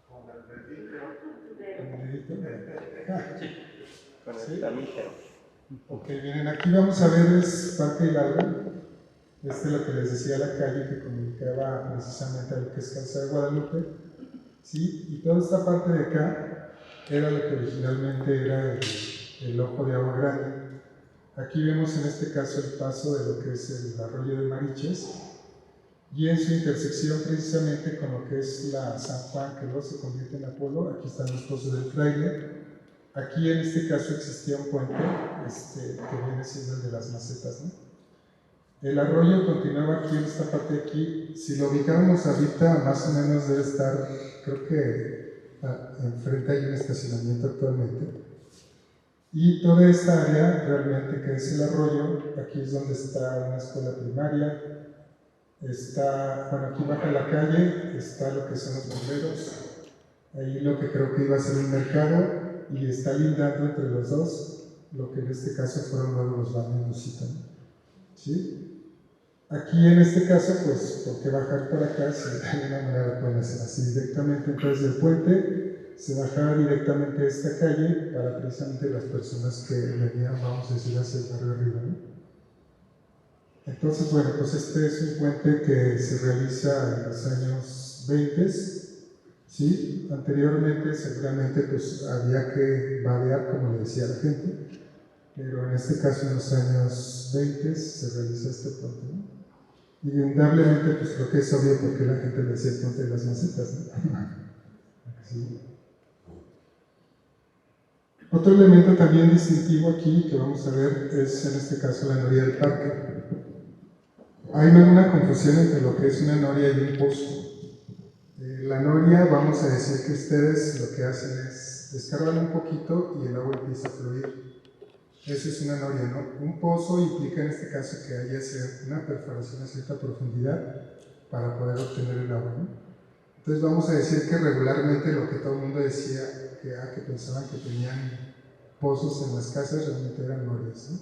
B: ¿Con el dedito?
C: Con el
B: ¿Sí?
C: tamígero.
B: Ok, miren, aquí vamos a ver es Parque Hidalgo. Este es lo que les decía, la calle que comunicaba precisamente a lo que es Calzada de Guadalupe, ¿sí? Y toda esta parte de acá era lo que originalmente era el Ojo de Agua Grande. Aquí vemos en este caso el paso de lo que es el arroyo de Mariches y en su intersección precisamente con lo que es la San Juan, que luego se convierte en Apolo. Aquí están los pozos del Fraile. Aquí en este caso existía un puente que viene siendo el de las macetas, ¿no? El arroyo continuaba aquí en esta parte de aquí. Si lo ubicamos ahorita, más o menos debe estar, creo que enfrente hay un estacionamiento actualmente. Y toda esta área realmente que es el arroyo, aquí es donde está una escuela primaria. Bueno, aquí baja la calle, está lo que son los bomberos. Ahí lo que creo que iba a ser un mercado y está lindando entre los dos lo que en este caso fueron luego los baños Lucita, ¿no? ¿Sí? Aquí en este caso, pues, ¿por qué bajar por acá? Si de alguna manera lo pueden hacer así directamente, entonces del puente se bajaba directamente a esta calle para precisamente las personas que venían, vamos a decir, hacia el barrio arriba, ¿no? Entonces, bueno, pues este es un puente que se realiza en los años 20, ¿sí? Anteriormente seguramente pues había que vadear, como le decía la gente, pero en este caso en los años 20 se realiza este puente, ¿no? Y indudablemente, pues creo que es obvio porque la gente le decía el puente de las macetas, ¿no? ¿Sí? Otro elemento también distintivo aquí que vamos a ver es en este caso la noria del parque. Hay una confusión entre lo que es una noria y un pozo. la noria, vamos a decir que ustedes lo que hacen es descargan un poquito y el agua empieza a fluir. Eso es una noria, ¿no? Un pozo implica en este caso que haya una perforación a cierta profundidad para poder obtener el agua, ¿no? Entonces vamos a decir que regularmente lo que todo el mundo decía, que pensaban que tenían pozos en las casas, realmente eran norias, ¿no?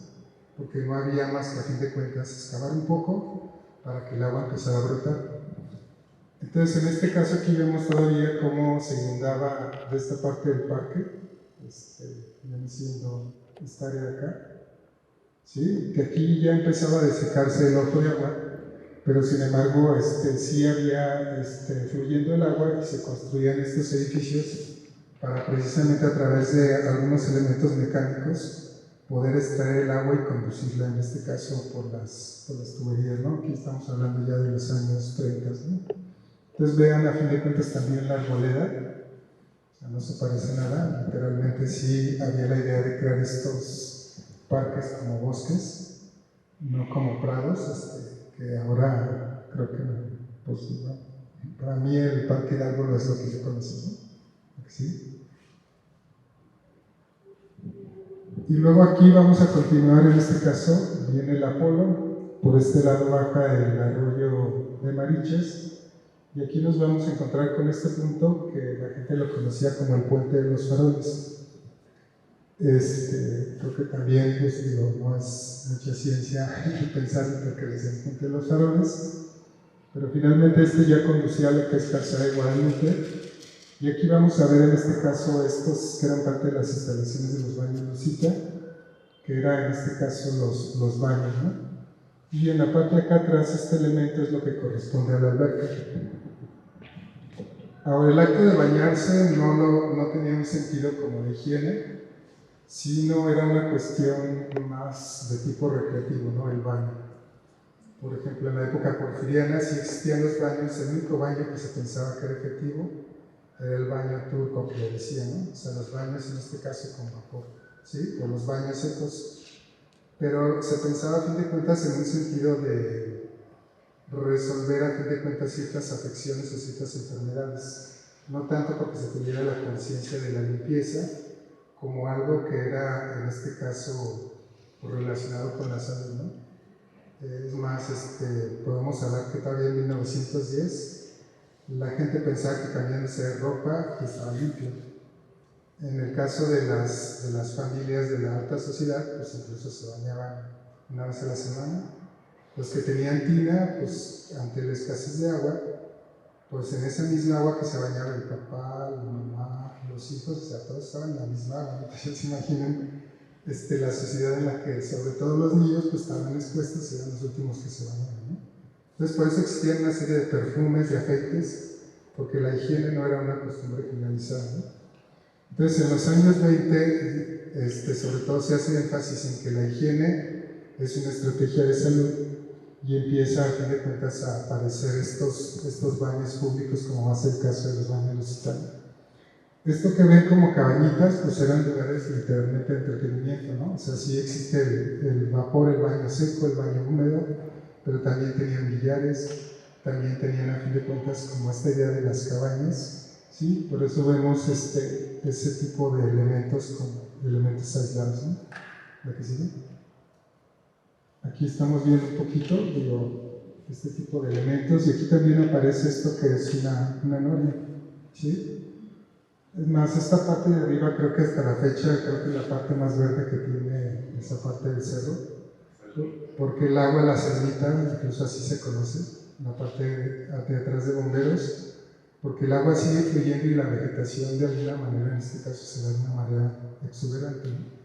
B: Porque no había más que a fin de cuentas excavar un poco para que el agua empezara a brotar. Entonces en este caso aquí vemos todavía cómo se inundaba de esta parte del parque, viene siendo esta área de acá, ¿sí? Que aquí ya empezaba a desecarse el ojo de agua, pero sin embargo sí había fluyendo el agua y se construían estos edificios para precisamente a través de algunos elementos mecánicos poder extraer el agua y conducirla, en este caso por las tuberías, ¿no? Aquí estamos hablando ya de los años 30, ¿no? Entonces vean a fin de cuentas también la arboleda, o sea, no se parece nada, literalmente sí había la idea de crear estos parques como bosques, no como prados, que ahora creo que, pues, bueno, para mí el Parque Hidalgo es lo que yo conocí, ¿no? ¿Sí? Y luego aquí vamos a continuar, en este caso viene el Apolo, por este lado baja el arroyo de Mariches, y aquí nos vamos a encontrar con este punto que la gente lo conocía como el Puente de los Faroles. Creo que también, pues digo, no es mucha ciencia pensar en lo que les el Puente de los Faroles, pero finalmente ya conducía a lo que es Calzada de Guadalupe. Y aquí vamos a ver en este caso estos que eran parte de las instalaciones de los baños Lucita, que era en este caso los baños, ¿no? Y en la parte de acá atrás este elemento es lo que corresponde a la alberca. Ahora, el acto de bañarse no tenía un sentido como de higiene, sino era una cuestión más de tipo recreativo, ¿no? El baño. Por ejemplo, en la época porfiriana sí existían los baños, el único baño que se pensaba que era efectivo era el baño turco, que le decían, ¿no? O sea, los baños en este caso con vapor, ¿sí? O los baños secos. Pero se pensaba a fin de cuentas en un sentido de resolver a fin de cuentas ciertas afecciones o ciertas enfermedades. No tanto porque se tuviera la conciencia de la limpieza, como algo que era, en este caso, relacionado con la salud, ¿no? Es más, podemos hablar que todavía en 1910 la gente pensaba que cambiándose de ropa que estaba limpio. En el caso de las familias de la alta sociedad, pues incluso se bañaban una vez a la semana. Los que tenían tina, pues ante la escasez de agua, pues en esa misma agua que se bañaba el papá, la mamá, los hijos, o sea, todos estaban en la misma agua, ¿no? Entonces se imaginan la sociedad en la que sobre todo los niños pues estaban expuestos y eran los últimos que se bañaban, ¿no? Entonces por eso existían una serie de perfumes, de afeites, porque la higiene no era una costumbre generalizada, ¿no? Entonces en los años 20, sobre todo se hace énfasis en que la higiene es una estrategia de salud y empieza a fin de cuentas a aparecer estos baños públicos, como va a ser el caso de los baños lusitanos. Esto que ven como cabañitas, pues eran lugares literalmente de entretenimiento, ¿no? O sea, sí existe el vapor, el baño seco, el baño húmedo, pero también tenían billares, también tenían a fin de cuentas como esta idea de las cabañas, ¿sí? Por eso vemos ese tipo de elementos como elementos aislados, ¿no? ¿La que sigue? Aquí estamos viendo un poquito, este tipo de elementos, y aquí también aparece esto que es una noria, ¿sí? Es más, esta parte de arriba creo que hasta la fecha, creo que es la parte más verde que tiene esa parte del cerro, porque el agua, la cernita, incluso así se conoce, la parte de atrás de Bomberos, porque el agua sigue fluyendo y la vegetación de alguna manera, en este caso, se da de una manera exuberante, ¿no?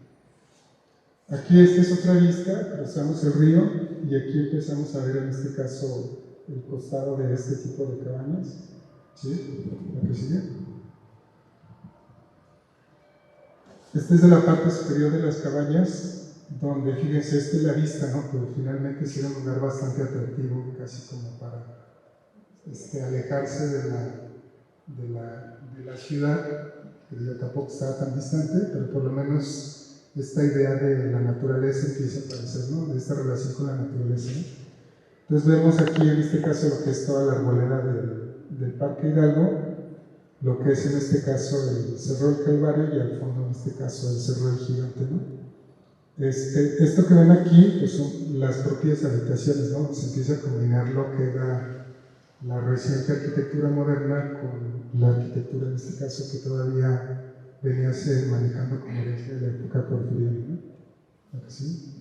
B: Aquí esta es otra vista, cruzamos el río y aquí empezamos a ver en este caso el costado de este tipo de cabañas, ¿sí? ¿La que sigue? Esta es de la parte superior de las cabañas, donde fíjense, esta es la vista, ¿no? Pero finalmente sí era un lugar bastante atractivo, casi como para alejarse de la ciudad, que yo tampoco estaba tan distante, pero por lo menos esta idea de la naturaleza empieza a aparecer, ¿no? De esta relación con la naturaleza, ¿no? Entonces vemos aquí en este caso lo que es toda la arboleda del Parque Hidalgo, lo que es en este caso el Cerro del Calvario y al fondo en este caso el Cerro del Gigante, ¿no? Esto que ven aquí pues son las propias habitaciones, ¿no? Se empieza a combinar lo que era la reciente arquitectura moderna con la arquitectura en este caso que todavía venía manejando como herencia de la época porfiriana, ¿no? ¿Sí?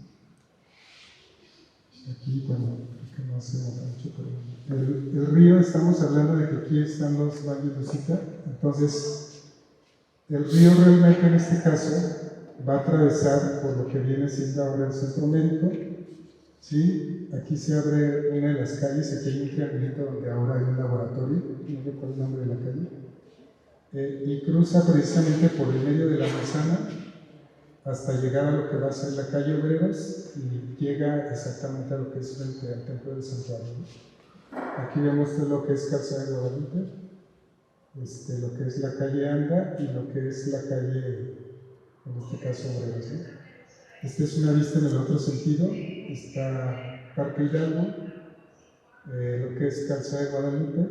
B: Aquí, bueno, creo que no se nota mucho, pero el río, estamos hablando de que aquí están los baños de Cita, entonces el río realmente en este caso va a atravesar por lo que viene siendo ahora el centro médico, ¿sí? Aquí se abre una de las calles, aquí hay un triangulito donde ahora hay un laboratorio, no recuerdo el nombre de la calle, y cruza precisamente por el medio de la manzana hasta llegar a lo que va a ser la calle Obreros y llega exactamente a lo que es frente al Templo del Santuario, ¿no? Aquí vemos lo que es Calzada de Guadalupe, lo que es la calle Anda y lo que es la calle, en este caso Obreros, ¿no? Esta es una vista en el otro sentido, está Parque Hidalgo, lo que es Calzada de Guadalupe,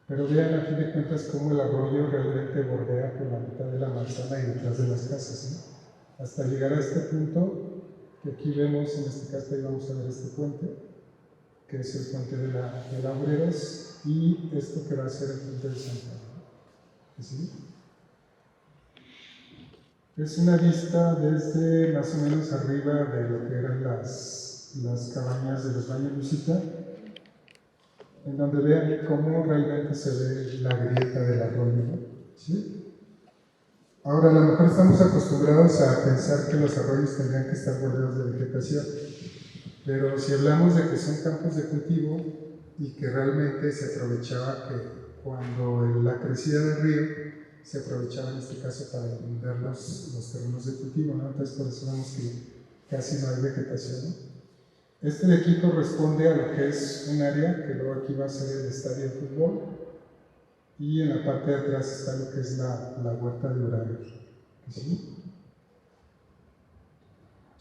B: pero vean a fin de cuentas cómo el arroyo realmente bordea por la mitad de la manzana y detrás de las casas, ¿no? Hasta llegar a este punto, que aquí vemos, en este caso ahí vamos a ver este puente, que es el puente de la Obreros, y esto que va a ser el puente de Santiago, ¿no? ¿Sí? Es una vista desde más o menos arriba de lo que eran las cabañas de los baños Lucita, en donde vean cómo realmente se ve la grieta del arroyo, ¿no? ¿Sí? Ahora, a lo mejor estamos acostumbrados a pensar que los arroyos tendrían que estar bordeados de vegetación, pero si hablamos de que son campos de cultivo y que realmente se aprovechaba que cuando la crecida del río se aprovechaba en este caso para inundar los terrenos de cultivo, ¿no? Entonces por eso vemos que casi no hay vegetación, ¿no? Este de aquí corresponde a lo que es un área que luego aquí va a ser el estadio de fútbol, y en la parte de atrás está lo que es la huerta de Urano. ¿Sí?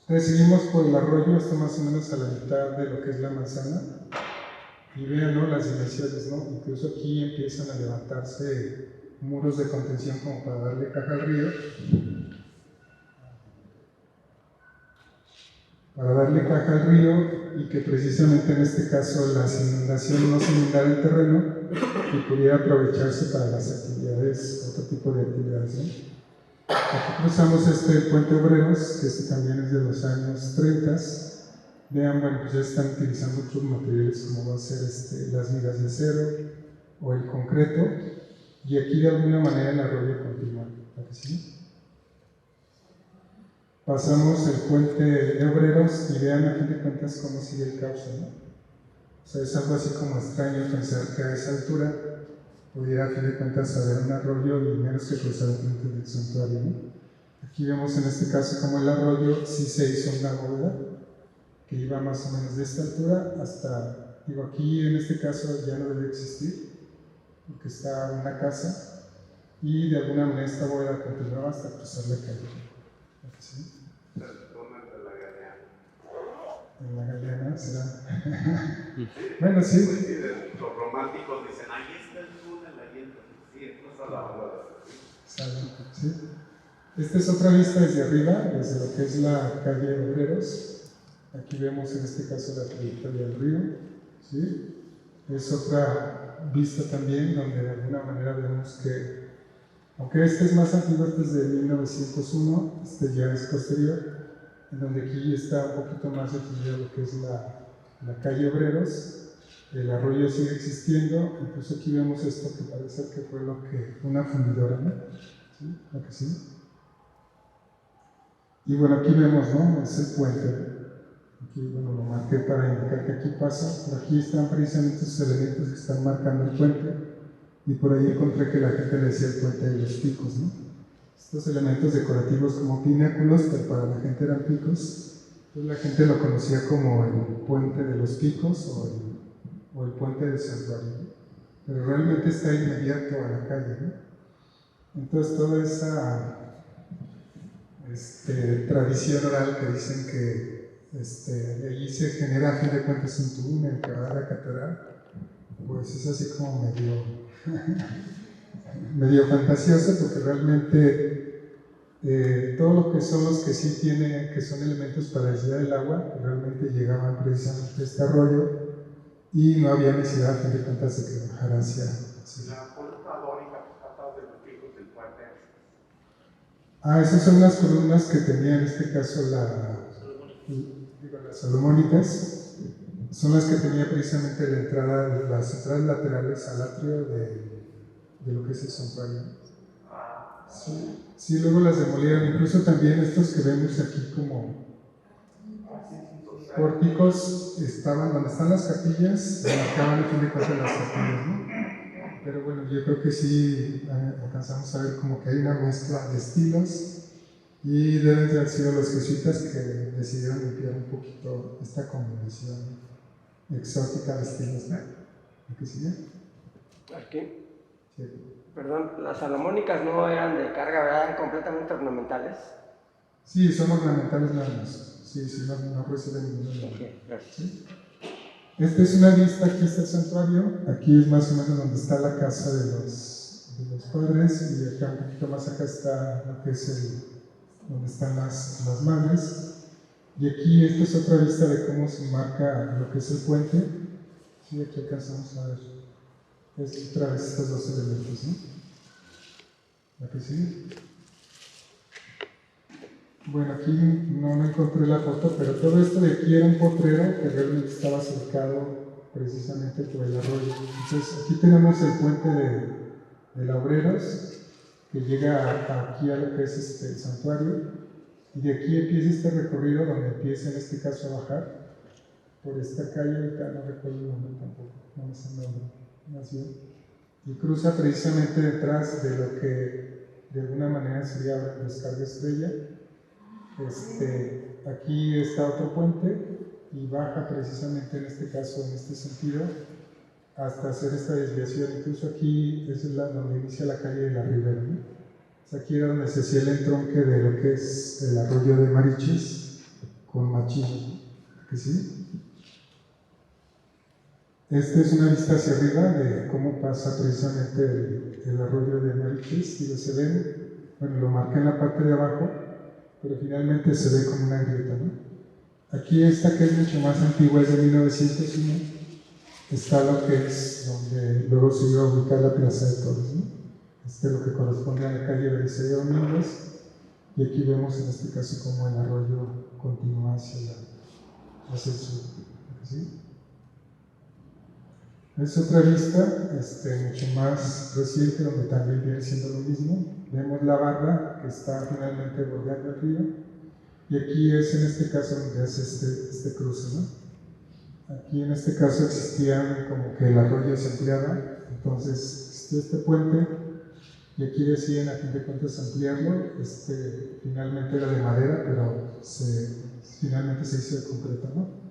B: Entonces seguimos por el arroyo, esto más o menos a la mitad de lo que es la manzana, y vean, ¿no?, las dimensiones, ¿no? Incluso aquí empiezan a levantarse muros de contención como para darle caja al río, y que precisamente en este caso las inundaciones no se inundara el terreno y pudiera aprovecharse para las actividades, otro tipo de actividades, ¿no? Aquí cruzamos el puente Obreros, que también es de los años 30. Vean, bueno, pues ya están utilizando otros materiales como va a ser las vigas de acero o el concreto, y aquí de alguna manera el arroyo continúa, ¿sí? Pasamos el puente de Obreros y vean a fin de cuentas cómo sigue el cauce, ¿no? O sea, es algo así como extraño pensar que a esa altura pudiera a fin de cuentas haber un arroyo y menos que cruzar el frente del santuario, ¿no? Aquí vemos en este caso como el arroyo sí se hizo una bóveda que iba más o menos de esta altura hasta, digo, aquí en este caso ya no debe existir porque está una casa y de alguna manera esta bóveda continuaba hasta cruzar la calle, ¿sí? En la Galeana será. Bueno, sí.
C: Los románticos dicen, ahí está el túnel, ahí entra. Sí, entonces a la bóveda.
B: ¿Sí? Esta es otra vista desde arriba, desde lo que es la calle Obreros. Aquí vemos en este caso la trayectoria del río, ¿sí? Es otra vista también donde de alguna manera vemos que, aunque este es más antiguo, este es de 1901, este ya es posterior, en donde aquí está un poquito más definido lo que es la calle Obreros. El arroyo sigue existiendo, incluso aquí vemos esto que parece que fue una fundidora, ¿no? ¿Sí? ¿Lo que sí? Y bueno, aquí vemos, ¿no? Es el puente. Aquí, bueno, lo marqué para indicar que aquí pasa. Por aquí están precisamente esos elementos que están marcando el puente. Y por ahí encontré que la gente le decía el puente de los picos, ¿no? Estos elementos decorativos como pináculos, pero para la gente eran picos. Entonces la gente lo conocía como el puente de los picos o el puente del santuario, ¿no? Pero realmente está inmediato a la calle, ¿no? Entonces toda esa tradición oral que dicen que de allí se genera a fin de cuentas un túnel que va a la catedral, pues es así como medio medio fantasioso, porque realmente todo lo que son los que sí tienen, que son elementos para desviar el agua, que realmente llegaban precisamente a este arroyo y no había necesidad, a fin de cuentas, de que bajara hacia
C: la columna dórica capaz de los picos del puente.
B: esas son las columnas que tenía en este caso las salomónicas, son las que tenía precisamente la entrada, las entradas laterales al atrio de lo que es el santuario. Sí, sí, luego las demolieron, incluso también estos que vemos aquí como pórticos estaban donde están las capillas, marcaban a fin de cuentas las capillas, ¿no? Pero bueno, yo creo que sí alcanzamos a ver como que hay una mezcla de estilos y deben de haber sido los jesuitas que decidieron limpiar un poquito esta combinación exótica de estilos, ¿no? ¿Qué sigue?
D: Aquí.
B: Sí.
D: Perdón, las salomónicas no eran de carga, ¿verdad? Eran completamente ornamentales.
B: Sí, son ornamentales nada más. Sí, sí, no reciben ningún.
D: Okay, gracias.
B: ¿Sí? Esta es una vista, aquí está el santuario, aquí es más o menos donde está la casa de los padres y acá un poquito más acá está lo que es donde están las madres. Y aquí esta es otra vista de cómo se marca lo que es el puente. Sí, aquí alcanzamos a ver. Es otra vez estos dos elementos, ¿no? ¿La que sigue? Bueno, aquí no encontré la foto, pero todo esto de aquí era un potrero que realmente estaba cercado precisamente por el arroyo. Entonces, aquí tenemos el puente de Laureros, que llega aquí a lo que es el santuario, y de aquí empieza este recorrido donde empieza en este caso a bajar por esta calle, ahorita no recuerdo el nombre tampoco, no me sé el nombre, más bien, y cruza precisamente detrás de lo que de alguna manera sería la descarga Estrella. Aquí está otro puente y baja precisamente en este caso, en este sentido, hasta hacer esta desviación. Incluso aquí es donde inicia la calle de la Ribera, ¿no? O sea, aquí era donde se hacía el entronque de lo que es el arroyo de Marichis con Machillos, ¿no? ¿Que sí? Esta es una vista hacia arriba de cómo pasa precisamente el arroyo de Marichis. Digo, se ven, bueno, lo marqué en la parte de abajo, pero finalmente se ve como una grieta, ¿no? Aquí esta, que es mucho más antigua, es de 1901, está lo que es donde luego se iba a ubicar la Plaza de Toros, ¿no? Es lo que corresponde a la calle Belisario Domínguez, y aquí vemos en este caso como el arroyo continúa hacia el sur, ¿sí? Es otra vista, mucho más reciente, donde también viene siendo lo mismo. Vemos la barra que está finalmente bordeando el río, y aquí es en este caso donde hace este cruce, ¿no? Aquí en este caso existía como que el arroyo se ampliaba, entonces existió este puente, y aquí deciden a fin de cuentas ampliarlo. Finalmente era de madera, pero finalmente se hizo de concreto, ¿no?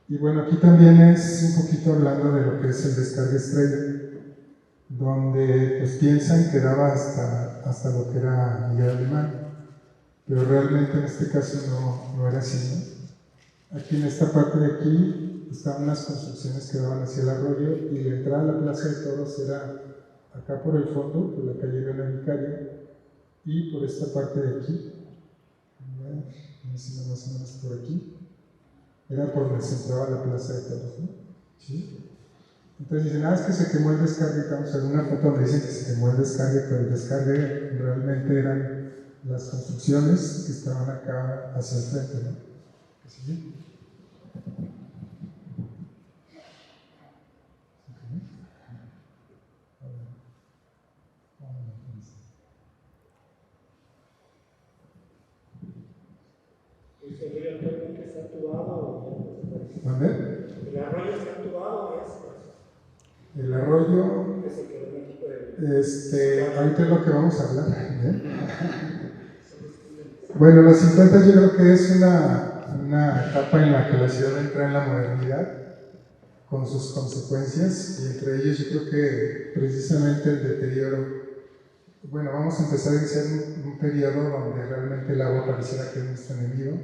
B: Y bueno, aquí también es un poquito hablando de lo que es el descarga Estrella, donde pues piensan que daba hasta lo que era Miguel Alemán, pero realmente en este caso no era así, ¿no? Aquí en esta parte de aquí estaban las construcciones que daban hacia el arroyo, y la entrada a la Plaza de Toros era acá por el fondo, por la calle León Vicario, y por esta parte de aquí, no sé si más o menos por aquí, era por donde se entraba la Plaza de Toros, ¿no? ¿Sí? Entonces dicen, es que se quemó el descargue. Estamos en una foto donde dicen que se quemó el descargue, pero el descargue realmente eran las construcciones que estaban acá hacia el frente, ¿no? ¿Sí?
E: ¿El río actualmente está entubado o
B: ¿Dónde?
E: el arroyo está entubado o es?
B: El arroyo,
E: Es el que ven aquí por el...
B: ahorita es lo que vamos a hablar, ¿eh? Bueno, los 50 yo creo que es una etapa en la que la ciudad entra en la modernidad, con sus consecuencias, y entre ellos yo creo que precisamente el deterioro. Bueno, vamos a empezar a iniciar un periodo donde realmente el agua pareciera que es nuestro enemigo.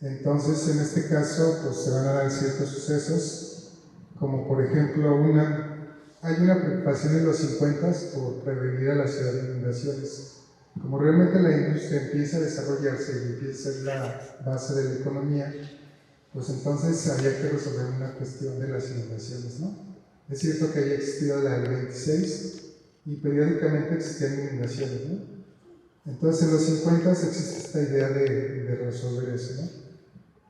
B: Entonces, en este caso, pues se van a dar ciertos sucesos, como por ejemplo hay una preocupación en los 50 por prevenir a la ciudad de inundaciones. Como realmente la industria empieza a desarrollarse y empieza a ser la base de la economía, pues entonces había que resolver una cuestión de las inundaciones, ¿no? Es cierto que había existido la del 26 y periódicamente existían inundaciones, ¿no? Entonces en los 50 existe esta idea de resolver eso, ¿no?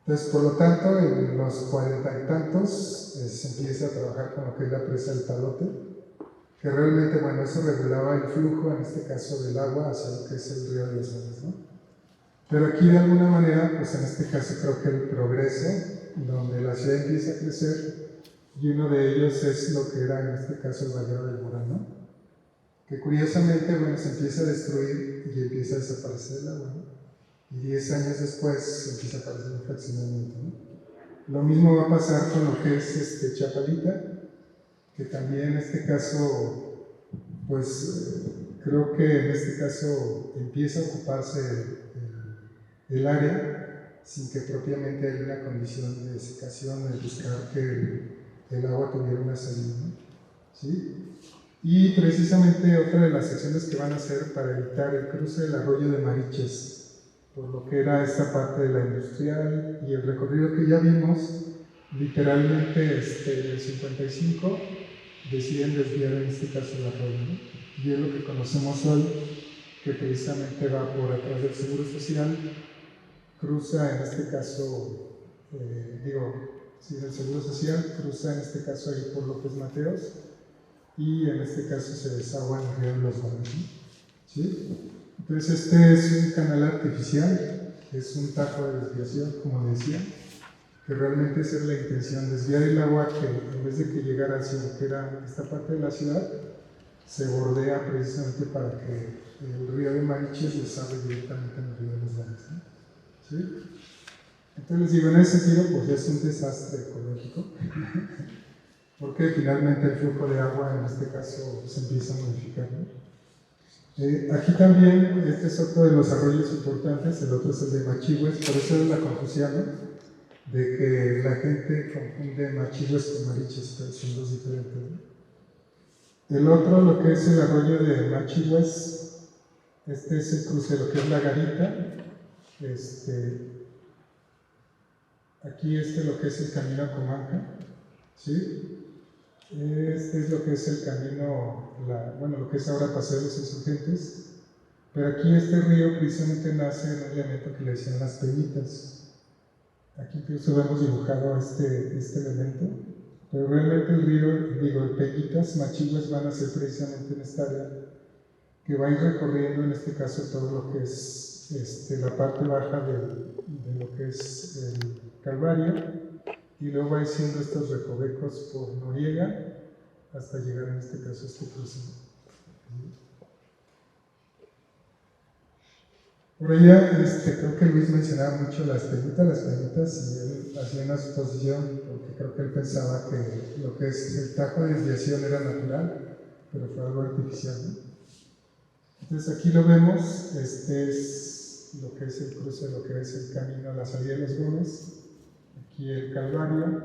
B: Entonces, por lo tanto, en los 40 y tantos se empieza a trabajar con lo que es la presa del Palote, que realmente, bueno, eso regulaba el flujo, en este caso del agua, hacia lo que es el río de los Montes, ¿no? Pero aquí, de alguna manera, pues en este caso creo que el progreso, donde la ciudad empieza a crecer, y uno de ellos es lo que era, en este caso, el Vallado del Morán, ¿no? Que curiosamente, bueno, se empieza a destruir y empieza a desaparecer el agua, ¿no? Y 10 años después empieza a aparecer un fraccionamiento, ¿no? Lo mismo va a pasar con lo que es Chapalita, que también en este caso, pues creo que en este caso empieza a ocuparse el área sin que propiamente haya una condición de secación, de buscar que el agua tuviera una salida, ¿no? ¿Sí? Y precisamente otra de las acciones que van a hacer para evitar el cruce del arroyo de Mariches, por lo que era esta parte de la industrial y el recorrido que ya vimos, literalmente en el 55 deciden desviar en este caso el arroyo, ¿no? Y es lo que conocemos hoy, que precisamente va por atrás del Seguro Social, cruza en este caso, del Seguro Social, cruza en este caso ahí por López Mateos, y en este caso se desagua en el río de los Bares, ¿no? ¿Sí? Entonces este es un canal artificial, es un tajo de desviación, como decía, que realmente esa era la intención, desviar el agua que en vez de que llegara hacia lo que era esta parte de la ciudad, se bordea precisamente para que el río de Mariches desagüe directamente en el río de los Bares, ¿no? ¿Sí? Entonces les digo, en ese sentido pues es un desastre ecológico, porque finalmente el flujo de agua en este caso se empieza a modificar, ¿no? Aquí también, este es otro de los arroyos importantes, el otro es el de Machigües, por eso es la confusión, ¿no? De que la gente confunde Machigües con Mariches, pero son dos diferentes, ¿no? El otro, lo que es el arroyo de Machigües, este es el cruce de lo que es la Garita, aquí lo que es el camino a Comanca, ¿sí? Este es lo que es el camino, lo que es ahora Paseo de los Insurgentes, pero aquí este río precisamente nace en un elemento que le decían las Peñitas. Aquí incluso vemos dibujado este elemento, pero realmente el río, el Peñitas, Machigües van a ser precisamente en esta área que va a ir recorriendo en este caso todo lo que es la parte baja de lo que es el Calvario, y luego va haciendo estos recovecos por Noriega hasta llegar en este caso a este cruce. Por allá creo que Luis mencionaba mucho las peñitas, y él hacía una suposición porque creo que él pensaba que lo que es el tajo de desviación era natural, pero fue algo artificial, ¿no? Entonces aquí lo vemos, este es lo que es el cruce, lo que es el camino a la salida de los Gómez. Aquí el Calvario,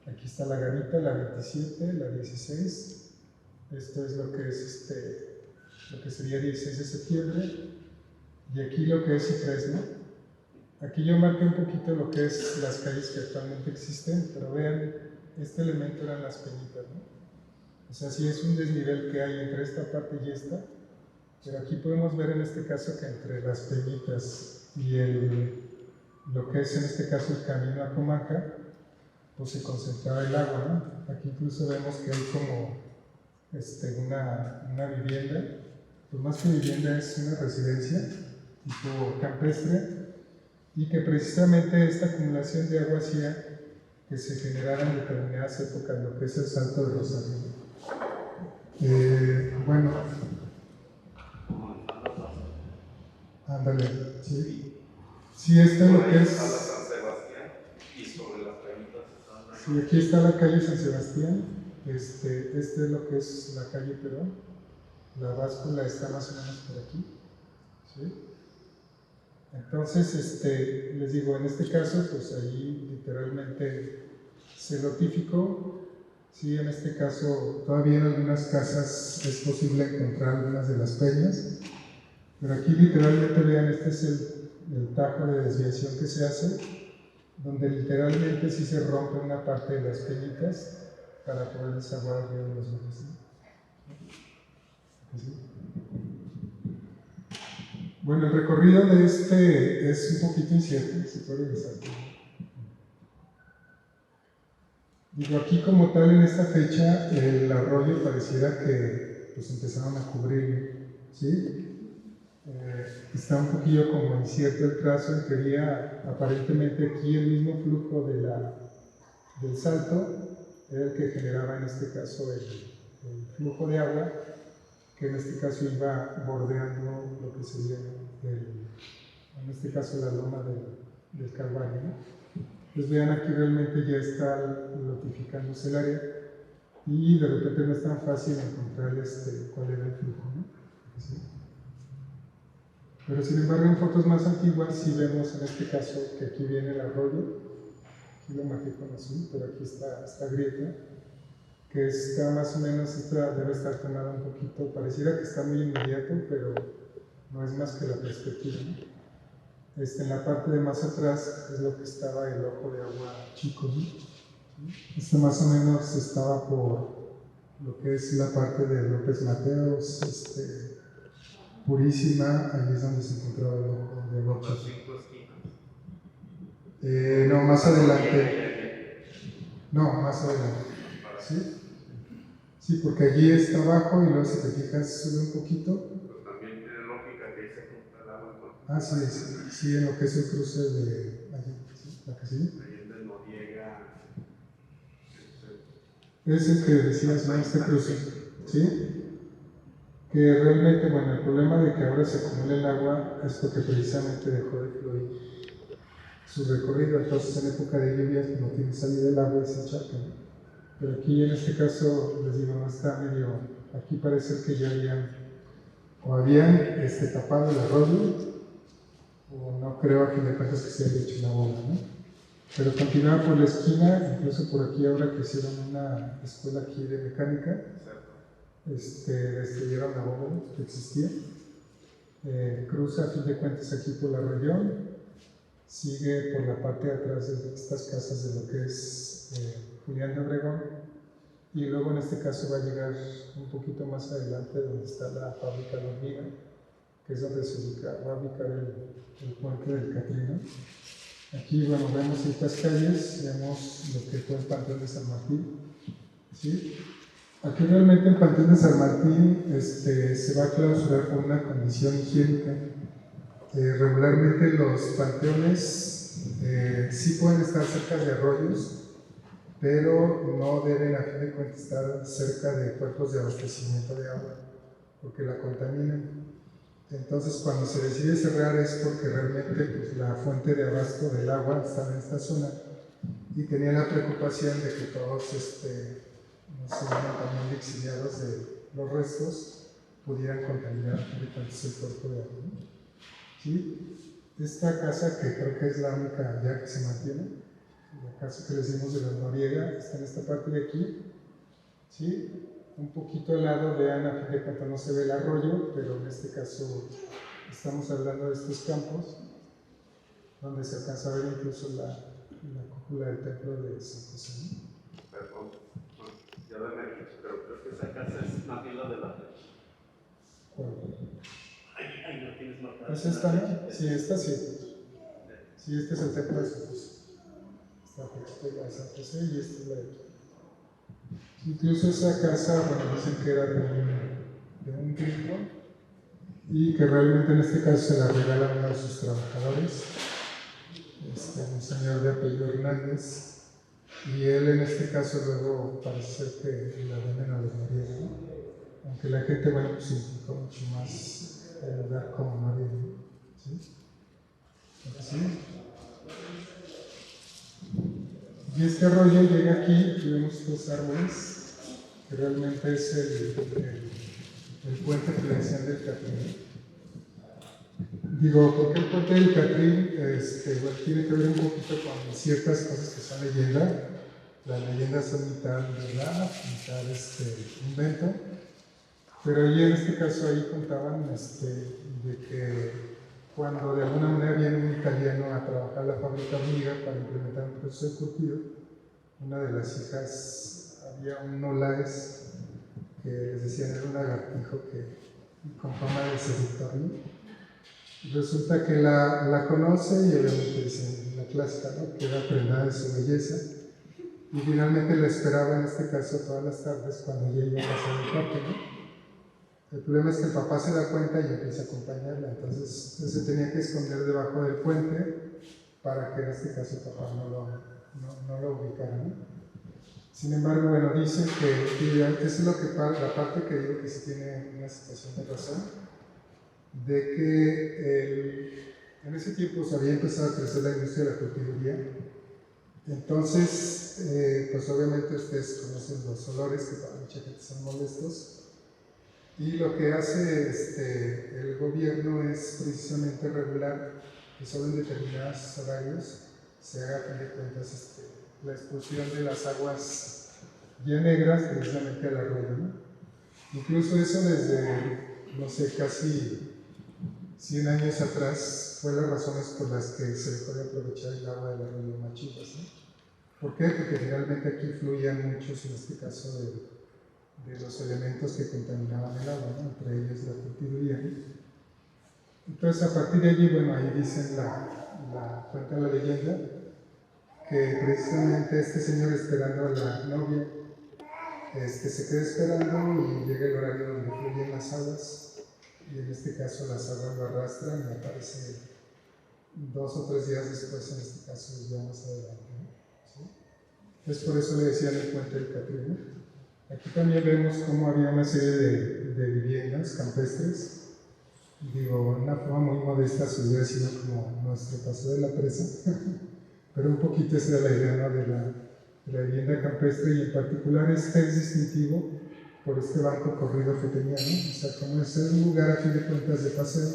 B: aquí está la Garita, la 27, la 16, esto es lo que es lo que sería 16 de septiembre, y aquí lo que es Fresno. Aquí yo marqué un poquito lo que es las calles que actualmente existen, pero vean, este elemento eran las Peñitas, ¿no? O sea, sí es un desnivel que hay entre esta parte y esta, pero aquí podemos ver en este caso que entre las Peñitas y lo que es en este caso el camino a Comanca, pues se concentraba el agua, ¿no? Aquí incluso vemos que hay como una vivienda, pues más que vivienda es una residencia tipo campestre, y que precisamente esta acumulación de agua hacía que se generaran en determinadas épocas lo que es el Salto de Rosario. Bueno, ándale, sí. Sí, esto es lo que es.
C: San Sebastián y sobre las Peñitas están ahí.
B: Sí, aquí está la calle San Sebastián. Este es lo que es la calle Perón. La báscula está más o menos por aquí, ¿sí? Entonces, les digo, en este caso, pues ahí literalmente se notificó Sí, en este caso, todavía en algunas casas es posible encontrar algunas de las peñas, pero aquí literalmente vean, este es el tajo de desviación que se hace, donde literalmente sí se rompe una parte de las peñitas para poder desaguar el río de los Bajas, ¿no? ¿Sí? Bueno, el recorrido de este es un poquito incierto, si puede regresar. Digo, aquí como tal en esta fecha el arroyo pareciera que pues empezaron a cubrir, ¿sí? Está un poquillo como incierto el trazo, en teoría aparentemente aquí el mismo flujo del salto era el que generaba en este caso el flujo de agua, que en este caso iba bordeando lo que sería en este caso la loma del Calvario, ¿no? Pues vean, aquí realmente ya está lotificándose el área y de repente no es tan fácil encontrar cuál era el flujo, ¿no? ¿Sí? Pero sin embargo en fotos más antiguas sí vemos en este caso que aquí viene el arroyo, aquí lo marqué con azul, pero aquí está esta grieta, que está más o menos, esta debe estar tomada un poquito, pareciera que está muy inmediato, pero no es más que la perspectiva, ¿no? En la parte de más atrás es lo que estaba el ojo de agua chico, ¿no? Más o menos estaba por lo que es la parte de López Mateos, Purísima, ahí es donde se encontraba el ojo de agua
C: Las
B: chico.
C: 5 esquinas.
B: No, más adelante. No, más adelante. ¿Sí? Sí, porque allí está abajo y luego si te fijas sube un poquito.
C: Pero también tiene lógica que ahí se junta el agua, ¿no?
B: Ah, sí, en lo que es el cruce de allí, ¿sí? ¿La que sigue?
C: Ahí es de Noriega.
B: Es el que decías, ¿no? Este cruce, ¿sí? Que realmente, bueno, el problema de que ahora se acumule el agua es porque precisamente dejó de fluir su recorrido, entonces en época de lluvias pues, no tiene salida el agua y se encharca, ¿no? Pero aquí en este caso, les digo, no está medio, aquí parece que ya habían tapado el arroyo, o no creo a fin de cuentas que se haya hecho una bomba, ¿no? Pero continuaba por la esquina, incluso por aquí ahora que hicieron una escuela aquí de mecánica, destruyeron la bomba que existía, cruza a fin de cuentas aquí por la región, sigue por la parte de atrás de estas casas de lo que es Julián de Obregón, y luego en este caso va a llegar un poquito más adelante donde está la fábrica de hormiga, que es donde se va a ubicar el puente del Catrino. Aquí, bueno, vemos estas calles, vemos lo que fue el Panteón de San Martín, ¿sí? Aquí realmente el Panteón de San Martín se va a clausurar por una condición higiénica. Regularmente los panteones sí pueden estar cerca de arroyos, pero no deben a fin de cuentas estar cerca de cuerpos de abastecimiento de agua, porque la contaminan. Entonces cuando se decide cerrar es porque realmente pues, la fuente de abasto del agua estaba en esta zona y tenía la preocupación de que todos no se llaman también exiliados de los restos pudieran contaminar el cuerpo de agua, ¿no? ¿Sí? Esta casa, que creo que es la única ya que se mantiene, la casa que decimos de los Noriega, está en esta parte de aquí, ¿sí? Un poquito al lado, vean, a fin de cuentas no se ve el arroyo, pero en este caso estamos hablando de estos campos, donde se alcanza a ver incluso la cúpula del templo de San José, ¿no?
C: Perdón, ya lo he dicho, pero creo que esa casa es una fila de la flecha.
B: ¿Cuál?
C: Ahí no tienes marcado.
B: ¿Es esta, no? Sí, esta sí. Sí, este es el templo de San José. Esta es la de San José y esta es la de aquí. Incluso esa casa, bueno, dicen que era de un gringo y que realmente en este caso se la regala a uno de sus trabajadores, un señor de apellido Hernández, y él en este caso luego parece ser que la venden a los Noriega, ¿no? Aunque la gente, bueno, pues implicó mucho más el lugar como Noriega, ¿sí? ¿Sí? Y este arroyo llega aquí, y vemos estos árboles, que realmente es el puente que le decían del Catrín. Digo, porque el puente del Catrín bueno, tiene que ver un poquito con ciertas cosas que son leyenda, las leyendas son mitad verdad, mitad invento. Pero ahí en este caso ahí contaban de que cuando de alguna manera viene un italiano a trabajar a la fábrica hormiga para implementar un proceso de cultivo, una de las hijas había un nolaes que les decían era un lagartijo con fama de seductor, ¿no? Resulta que la conoce y obviamente dicen la clásica, ¿no? Queda prendada de su belleza y finalmente la esperaba en este caso todas las tardes cuando ella iba a pasar el parque, ¿no? El problema es que el papá se da cuenta y empieza a acompañarla, entonces se tenía que esconder debajo del puente para que en este caso el papá no lo ubicara, ¿no? Sin embargo, bueno, dicen que eso es lo que, la parte que digo que sí tiene una situación de razón, de que en ese tiempo se había empezado a crecer la industria de la cultivería. Entonces, pues obviamente ustedes conocen los olores que para mucha gente son molestos. Y lo que hace el gobierno es precisamente regular que solo en determinados horarios se haga, a fin de cuentas, la expulsión de las aguas ya negras precisamente al arroyo, ¿no? Incluso eso desde, no sé, casi 100 años atrás fue las razones por las que se dejó de aprovechar el agua del arroyo Machitas, ¿no? ¿Por qué? Porque finalmente aquí fluían muchos, en este caso, de los elementos que contaminaban el agua, ¿no? Entre ellos la cultivería, ¿no? Entonces, a partir de allí, bueno, ahí dicen cuenta la leyenda que precisamente este señor esperando a la novia se queda esperando y llega el horario donde fluyen las aguas y en este caso las aguas lo arrastran y aparece 2 o 3 días después, en este caso ya más adelante, ¿no? ¿Sí? Entonces por eso le decían el puente del Catrino. Aquí también vemos cómo había una serie de viviendas campestres, digo, en una forma muy modesta, si hubiera sido como nuestro paso de la presa, pero un poquito esa era la idea, ¿no? de la vivienda campestre, y en particular este es distintivo por este banco corrido que tenía, ¿no? O sea, como es un lugar a fin de cuentas de paseo,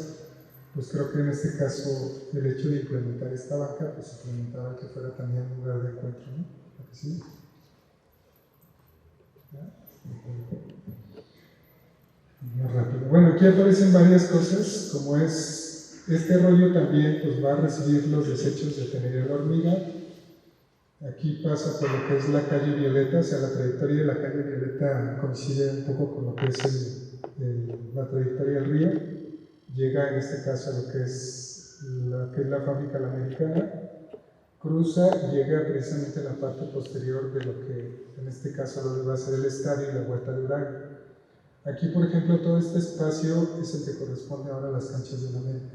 B: pues creo que en este caso el hecho de implementar esta banca, pues implementaba que fuera también un lugar de encuentro, ¿no? ¿Sí? Más rápido. Bueno, aquí aparecen varias cosas, como es este rollo también, pues va a recibir los desechos de Tenería la Hormiga. Aquí pasa por lo que es la calle Violeta, o sea, la trayectoria de la calle Violeta coincide un poco con lo que es la trayectoria del río. Llega en este caso a lo que es la fábrica La Americana, cruza y llega precisamente a la parte posterior de lo que en este caso va a ser el estadio y la Huerta de Uraga. Aquí, por ejemplo, todo este espacio es el que corresponde ahora a las canchas de la América.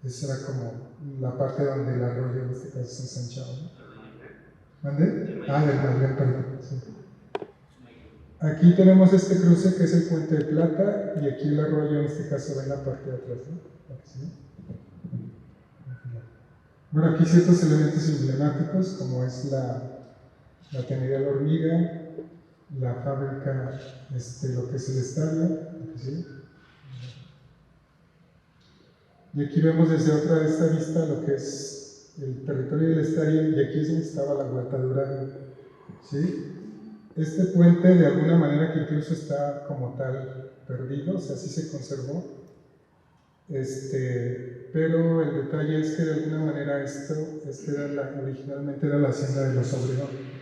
B: Esa era como la parte donde el arroyo en este caso se ensanchaba, ¿no? ¿Mande? Ah, del Maglén, perdón. Sí. Aquí tenemos este cruce que es el Puente de Plata y aquí el arroyo en este caso va en la parte de atrás, ¿no? ¿Sí? Bueno, aquí ciertos elementos emblemáticos como es la Tenería la Hormiga, la fábrica, lo que es el estadio, ¿sí? Y aquí vemos desde otra de esta vista lo que es el territorio del estadio y aquí es donde estaba la Huerta de Uraga, ¿sí? Este puente de alguna manera que incluso está como tal perdido, o sea, sí se conservó, pero el detalle es que de alguna manera originalmente era la hacienda de los Obregón.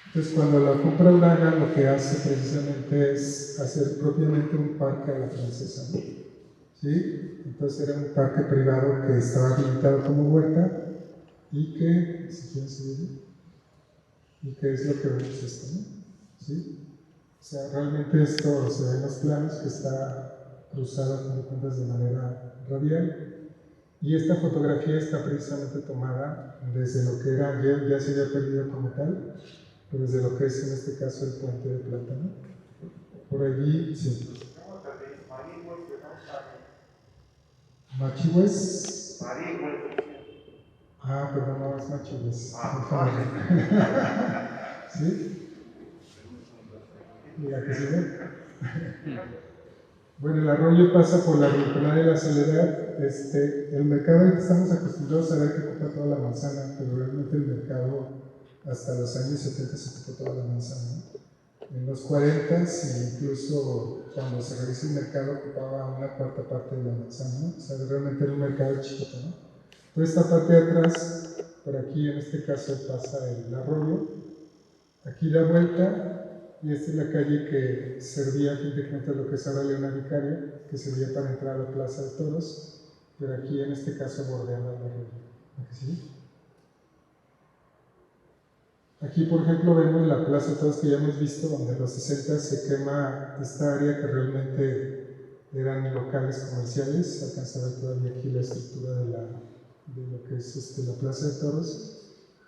B: Entonces cuando la compra Uraga lo que hace precisamente es hacer propiamente un parque a la francesa, ¿no? ¿Sí? Entonces era un parque privado que estaba habilitado como huerta y que, si quieren seguir, y que es lo que vemos esto, ¿no? ¿Sí? O sea, realmente esto se ve en los planos que está cruzado con cuentas de manera radial y esta fotografía está precisamente tomada desde lo que era, ya se había perdido como tal, pero desde lo que es en este caso el Puente de Plata, ¿no? Por allí, sí. Machihues. Ah, perdón, no es Machihues. ¿Sí? Mira que se ve. Bueno, el arroyo pasa por la Rinconada de la Soledad. El mercado al que estamos acostumbrados a ver que ocupa toda la manzana, pero realmente el mercado hasta los años 70 se ocupó toda la manzana, ¿no? En los 40 y incluso cuando se realizó el mercado ocupaba una cuarta parte de la manzana, ¿no? O sea, realmente era un mercado chiquito, ¿no? Toda esta parte de atrás, por aquí en este caso pasa el arroyo, aquí da vuelta y esta es la calle que servía a fin de cuentas lo que es ahora Leona Vicaria, que servía para entrar a la Plaza de Toros, pero aquí en este caso bordeaba el arroyo. ¿Aquí sí? Aquí, por ejemplo, vemos la Plaza de Toros que ya hemos visto, donde en los 60 se quema esta área que realmente eran locales comerciales. Se alcanza a ver todavía aquí la estructura de lo que es la Plaza de Toros.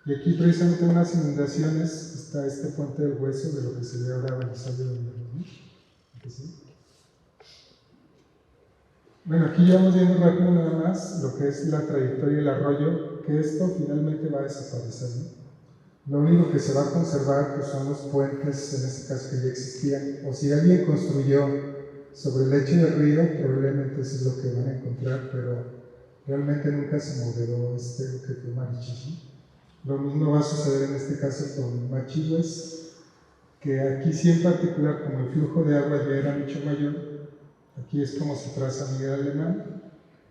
B: Y aquí, precisamente, en unas inundaciones, está este puente del Hueso, de lo que sería ahora Belisario de Hierro, ¿no? ¿Aquí sí? Bueno, aquí ya vamos viendo rápido nada más lo que es la trayectoria del arroyo, que esto finalmente va a desaparecer, ¿no? Lo único que se va a conservar pues, son los puentes, en este caso que ya existían, o si alguien construyó sobre el lecho del río, probablemente eso es lo que van a encontrar, pero realmente nunca se modeló lo que fue Marichis, ¿no? Lo mismo va a suceder en este caso con Machihues, que aquí sí en particular, como el flujo de agua ya era mucho mayor, aquí es como se traza Miguel Alemán,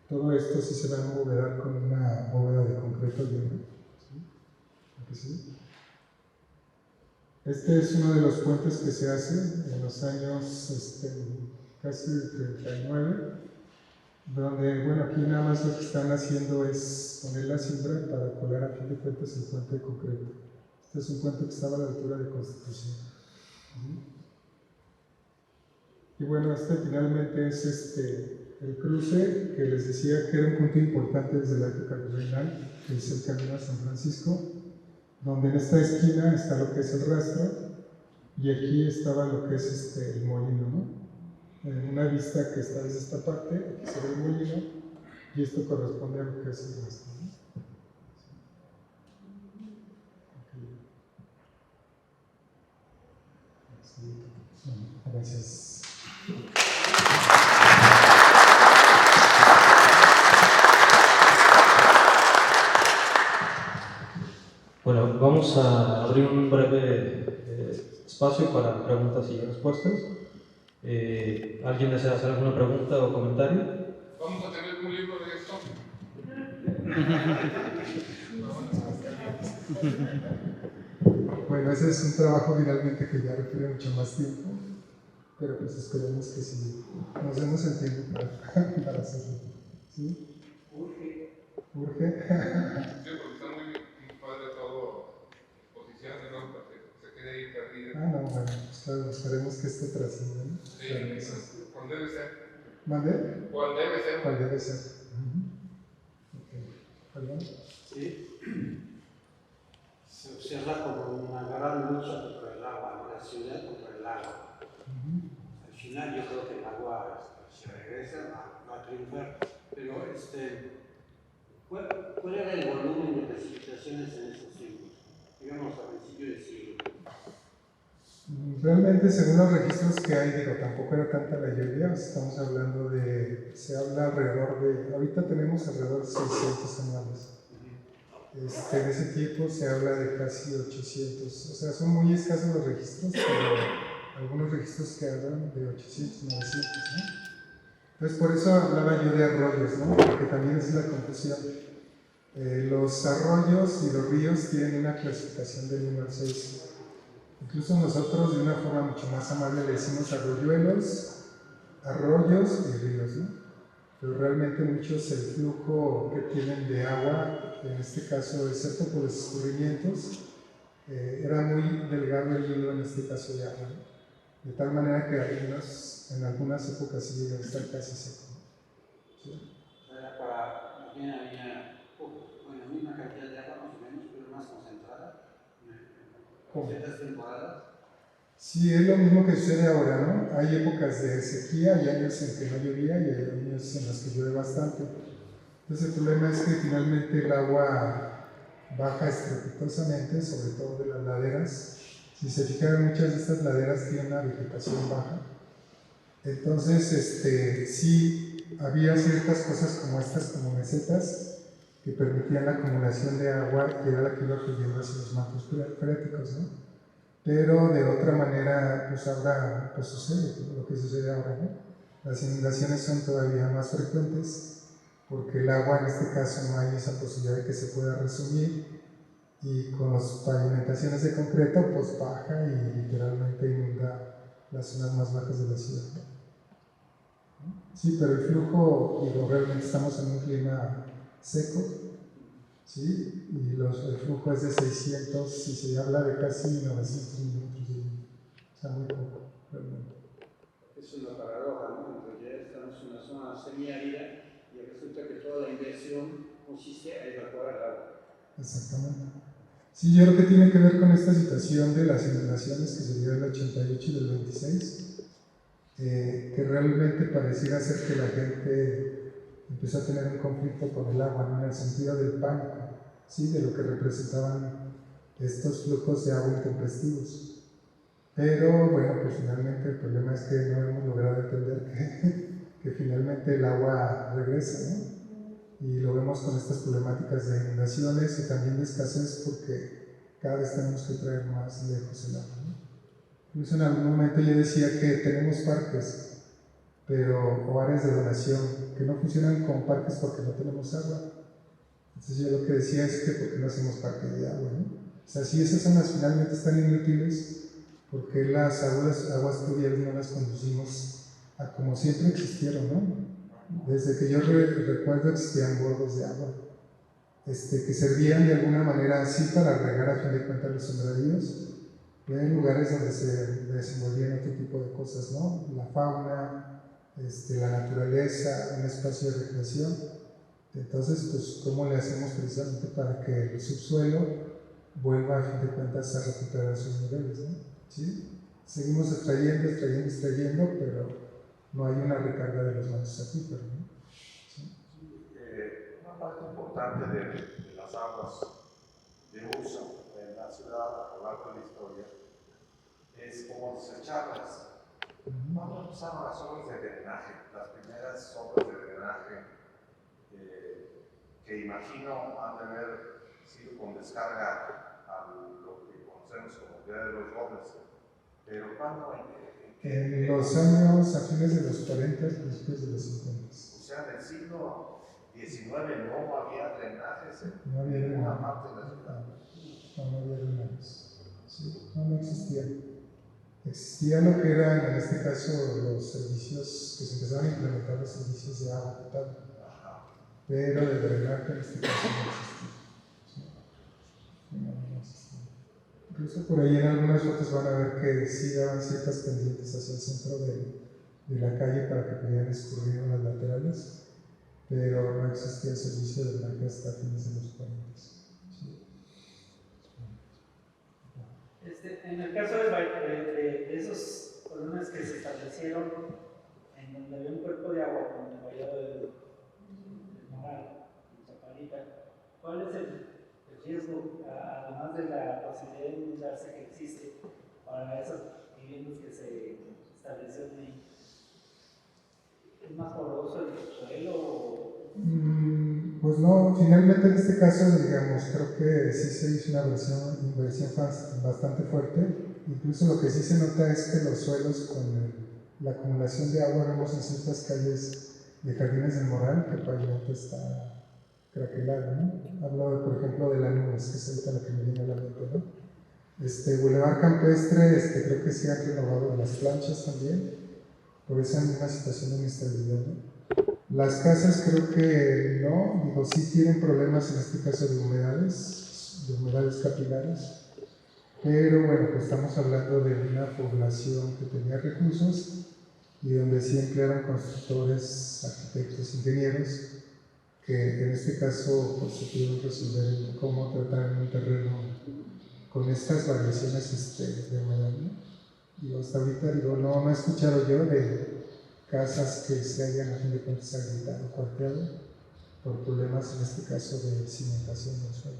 B: todo esto sí se va a modelar con una bóveda de concreto lleno. ¿Sí? ¿Sí? Este es uno de los puentes que se hace en los años casi 39, donde, bueno, aquí nada más lo que están haciendo es poner la cimbra para colar a fin de cuentas el puente de concreto. Este es un puente que estaba a la altura de Constitución. Y bueno, este finalmente es el cruce que les decía que era un punto importante desde la época virreinal, que es el camino a San Francisco, donde en esta esquina está lo que es el rastro y aquí estaba lo que es el molino, ¿no? En una vista que está desde esta parte, aquí se ve el molino y esto corresponde a lo que es el rastro, ¿no? Gracias.
A: Bueno, vamos a abrir un breve espacio para preguntas y respuestas. ¿Alguien desea hacer alguna pregunta o comentario?
F: ¿Vamos a tener un libro de esto?
B: Bueno, ese es un trabajo finalmente que ya requiere mucho más tiempo, pero pues esperemos que sí nos demos el tiempo para hacerlo. ¿Sí? Urge.
F: Sí, porque está muy padre todo, exposiciones, ¿no? Para que se quede ahí perdido.
B: No, bueno, pues claro, esperemos que esto trascienda, ¿no?
F: Sí, pues, ¿cuál debe ser?
B: ¿Mande?
F: ¿Cuál debe ser?
B: ¿Cuál debe ser? Okay. ¿Perdón?
E: Sí. Se observa como una gran lucha contra el agua, la ciudad contra el agua. Al final yo creo que el agua se regresa, va a triunfar, pero ¿cuál era el volumen de precipitaciones en esos tiempos? Digamos a principios del siglo.
B: Realmente, según los registros que hay, digo, tampoco era tanta la lluvia, estamos hablando se habla alrededor de, ahorita tenemos alrededor de 600 anuales. En ese tiempo se habla de casi 800, o sea, son muy escasos los registros, pero algunos registros que hablan de 800, 900, ¿no? Entonces, por eso hablaba yo de arroyos, ¿no? Porque también es la confusión. Los arroyos y los ríos tienen una clasificación del número 6. Incluso nosotros, de una forma mucho más amable, le decimos arroyuelos, arroyos y ríos, ¿no? Pero realmente muchos el flujo que tienen de agua, en este caso, excepto por los escurrimientos, era muy delgado el hilo en este caso de agua, ¿no? De tal manera que en algunas épocas sí llegó a estar casi seco, ¿no? ¿Sí?
E: También había la misma cantidad de agua más o menos, pero más concentrada en ciertas temporadas.
B: Sí, es lo mismo que sucede ahora, ¿no? Hay épocas de sequía, hay años en que no llovía y hay años en los que llueve bastante. Entonces el problema es que finalmente el agua baja estrepitosamente, sobre todo de las laderas. Si se fijan, muchas de estas laderas tienen una vegetación baja. Entonces, sí, había ciertas cosas como estas, como mesetas, que permitían la acumulación de agua y era la que iba fluyendo hacia los mantos freáticos, ¿no? Pero de otra manera, pues ahora pues sucede lo que sucede ahora, ¿no? Las inundaciones son todavía más frecuentes porque el agua, en este caso, no hay esa posibilidad de que se pueda resumir y con las pavimentaciones de concreto, pues baja y literalmente inunda las zonas más bajas de la ciudad, ¿no? Sí, pero el flujo, digo, realmente estamos en un clima seco, ¿sí? Y el flujo es de 600, si se habla de casi 900 milímetros de lluvia, o sea, muy poco, realmente.
E: Es una paradoja, ¿no? Porque ya estamos en una zona semiárida y resulta que toda la inversión consiste en evacuar el agua.
B: Exactamente. Sí, yo creo que tiene que ver con esta situación de las inundaciones que se dio del 88 y del 26, que realmente pareciera ser que la gente empezó a tener un conflicto con el agua, ¿no? En el sentido del pánico, ¿sí? De lo que representaban estos flujos de agua intempestivos. Pero bueno, pues finalmente el problema es que no hemos logrado entender que finalmente el agua regresa, ¿no? Y lo vemos con estas problemáticas de inundaciones y también de escasez porque cada vez tenemos que traer más lejos el agua, ¿no? Incluso en algún momento yo decía que tenemos parques, pero, o áreas de donación, que no funcionan como parques porque no tenemos agua. Entonces yo lo que decía es que porque no hacemos parques de agua, ¿no? O sea, si esas zonas finalmente están inútiles, porque las aguas pluviales no las conducimos a como siempre existieron, ¿no? Desde que yo recuerdo existían bordos de agua, que servían de alguna manera así para regar a fin de cuentas los sembradíos. Y hay lugares donde se desenvolvían otro tipo de cosas, ¿no? La fauna, la naturaleza, un espacio de recreación. Entonces, pues, ¿cómo le hacemos precisamente para que el subsuelo vuelva a fin de cuentas a recuperar sus niveles, ¿no? ¿Sí? Seguimos extrayendo, pero no hay una recarga de los mantos acuíferos, ¿no? ¿Sí?
C: Una parte importante de las aguas de uso en la ciudad a lo largo de la historia es cómo desecharlas. ¿Cuándo empezaron las obras de drenaje? Las primeras obras de drenaje que imagino han de haber sido con descarga a lo que conocemos como Vía de los Robles. Pero ¿cuándo?
B: En los años, a fines de los 40, principios de los 50.
C: O sea, en el siglo XIX no había drenajes
B: No había
C: en ninguna
B: drenaje.
C: parte de la ciudad.
B: No había drenajes. Sí, no existía. Existía lo que eran, en este caso, los servicios, que se empezaron a implementar los servicios de agua potable. Pero de drenaje en este caso no existía. ¿Sí? No existía. Incluso por ahí en algunas fotos van a ver que sí daban ciertas pendientes hacia el centro de la calle para que pudieran escurrir en las laterales, pero no existía servicio de drenaje hasta fines de los 40. ¿Sí?
G: En el caso de esos columnas que se establecieron en donde había un cuerpo de agua como el vallado del Moral, en Chapalita, ¿cuál es el riesgo, además de la posibilidad de inundarse que existe para esas viviendas que se establecieron ahí? ¿Es más poroso el suelo?
B: Pues no, finalmente en este caso, digamos, creo que sí se hizo una inversión bastante fuerte. Incluso lo que sí se nota es que los suelos con la acumulación de agua, vemos en ciertas calles de Jardines del Moral que el pavimento está craquelado, ¿no? Hablo, por ejemplo, de la Nubes, que es ahorita la que me viene a la mente, ¿no? Boulevard Campestre, creo que sí han renovado las planchas también, por esa misma situación de inestabilidad, ¿no? Las casas creo que no, digo, sí tienen problemas en este caso de humedales capilares, pero bueno, pues estamos hablando de una población que tenía recursos y donde sí emplearon constructores, arquitectos, ingenieros, que en este caso pues se pudieron resolver en cómo tratar un terreno con estas variaciones de humedad, ¿no? Digo, hasta ahorita no he escuchado yo de casas que se hayan a fin de cuentas habilitado o cuarteado por problemas en este caso de cimentación del suelo.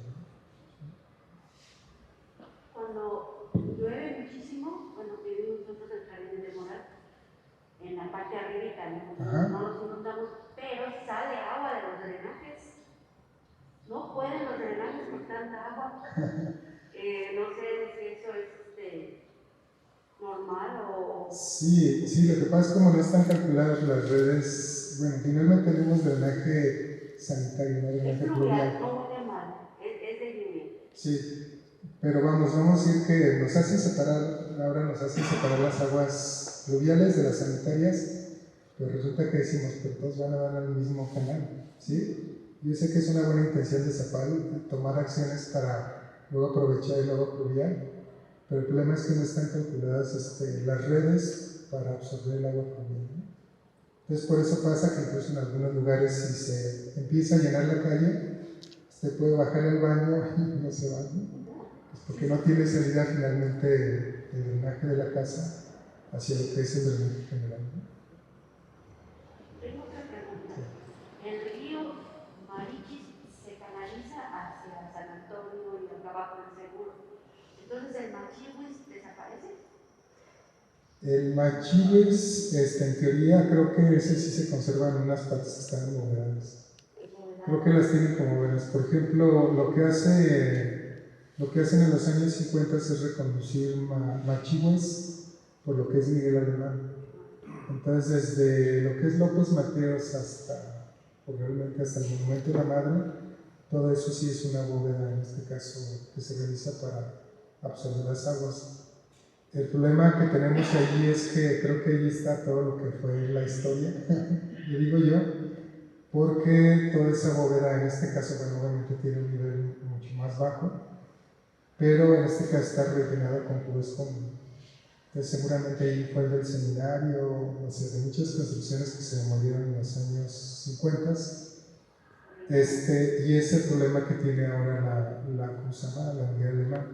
H: Cuando llueve muchísimo, bueno, vivimos nosotros en Jardines del Moral, en la parte arribita, no nos inundamos, pero sale agua de los drenajes. No sé si eso es normal o...
B: Sí, sí, lo que pasa es que como no están calculadas las redes, bueno, finalmente tenemos drenaje sanitario, no
H: Es
B: drenaje
H: fluvial,
B: pluvial.
H: no huele mal, es de lluvia.
B: Sí, pero vamos a decir que nos hacen separar, ahora nos hacen separar las aguas pluviales de las sanitarias, pero resulta que decimos, pero todos van a dar al mismo canal, ¿sí? Yo sé que es una buena intención de Zapal tomar acciones para luego aprovechar el agua pluvial, pero el problema es que no están calculadas las redes para absorber el agua pluvial, ¿no? Entonces por eso pasa que incluso en algunos lugares si se empieza a llenar la calle, usted puede bajar el baño y no se va, ¿no? Pues porque no tiene salida finalmente el drenaje de la casa hacia lo que es el drenaje general, ¿no?
H: Tengo otra pregunta. El río Mariquis se canaliza hacia San Antonio y acá abajo del Seguro. Entonces, ¿el Machihuis desaparece?
B: El Machihuis, en teoría, creo que ese sí se conserva en unas partes que están movedas. Creo que las tienen como buenas. Por ejemplo, lo que hacen en los años 50 es reconducir Machihuis por lo que es Miguel Alemán. Entonces, desde lo que es López Mateos hasta, probablemente hasta el Monumento de la Madre, todo eso sí es una bóveda, en este caso, que se realiza para absorber las aguas. El problema que tenemos allí es que creo que allí está todo lo que fue la historia, le digo yo, porque toda esa bóveda, en este caso, bueno, obviamente tiene un nivel mucho más bajo, pero en este caso está rellenada con puro escombro. Entonces seguramente ahí fue el del seminario, o sea, de muchas construcciones que se demolieron en los años 50. Y es el problema que tiene ahora ¿cómo se llama? La Miguel Alemán,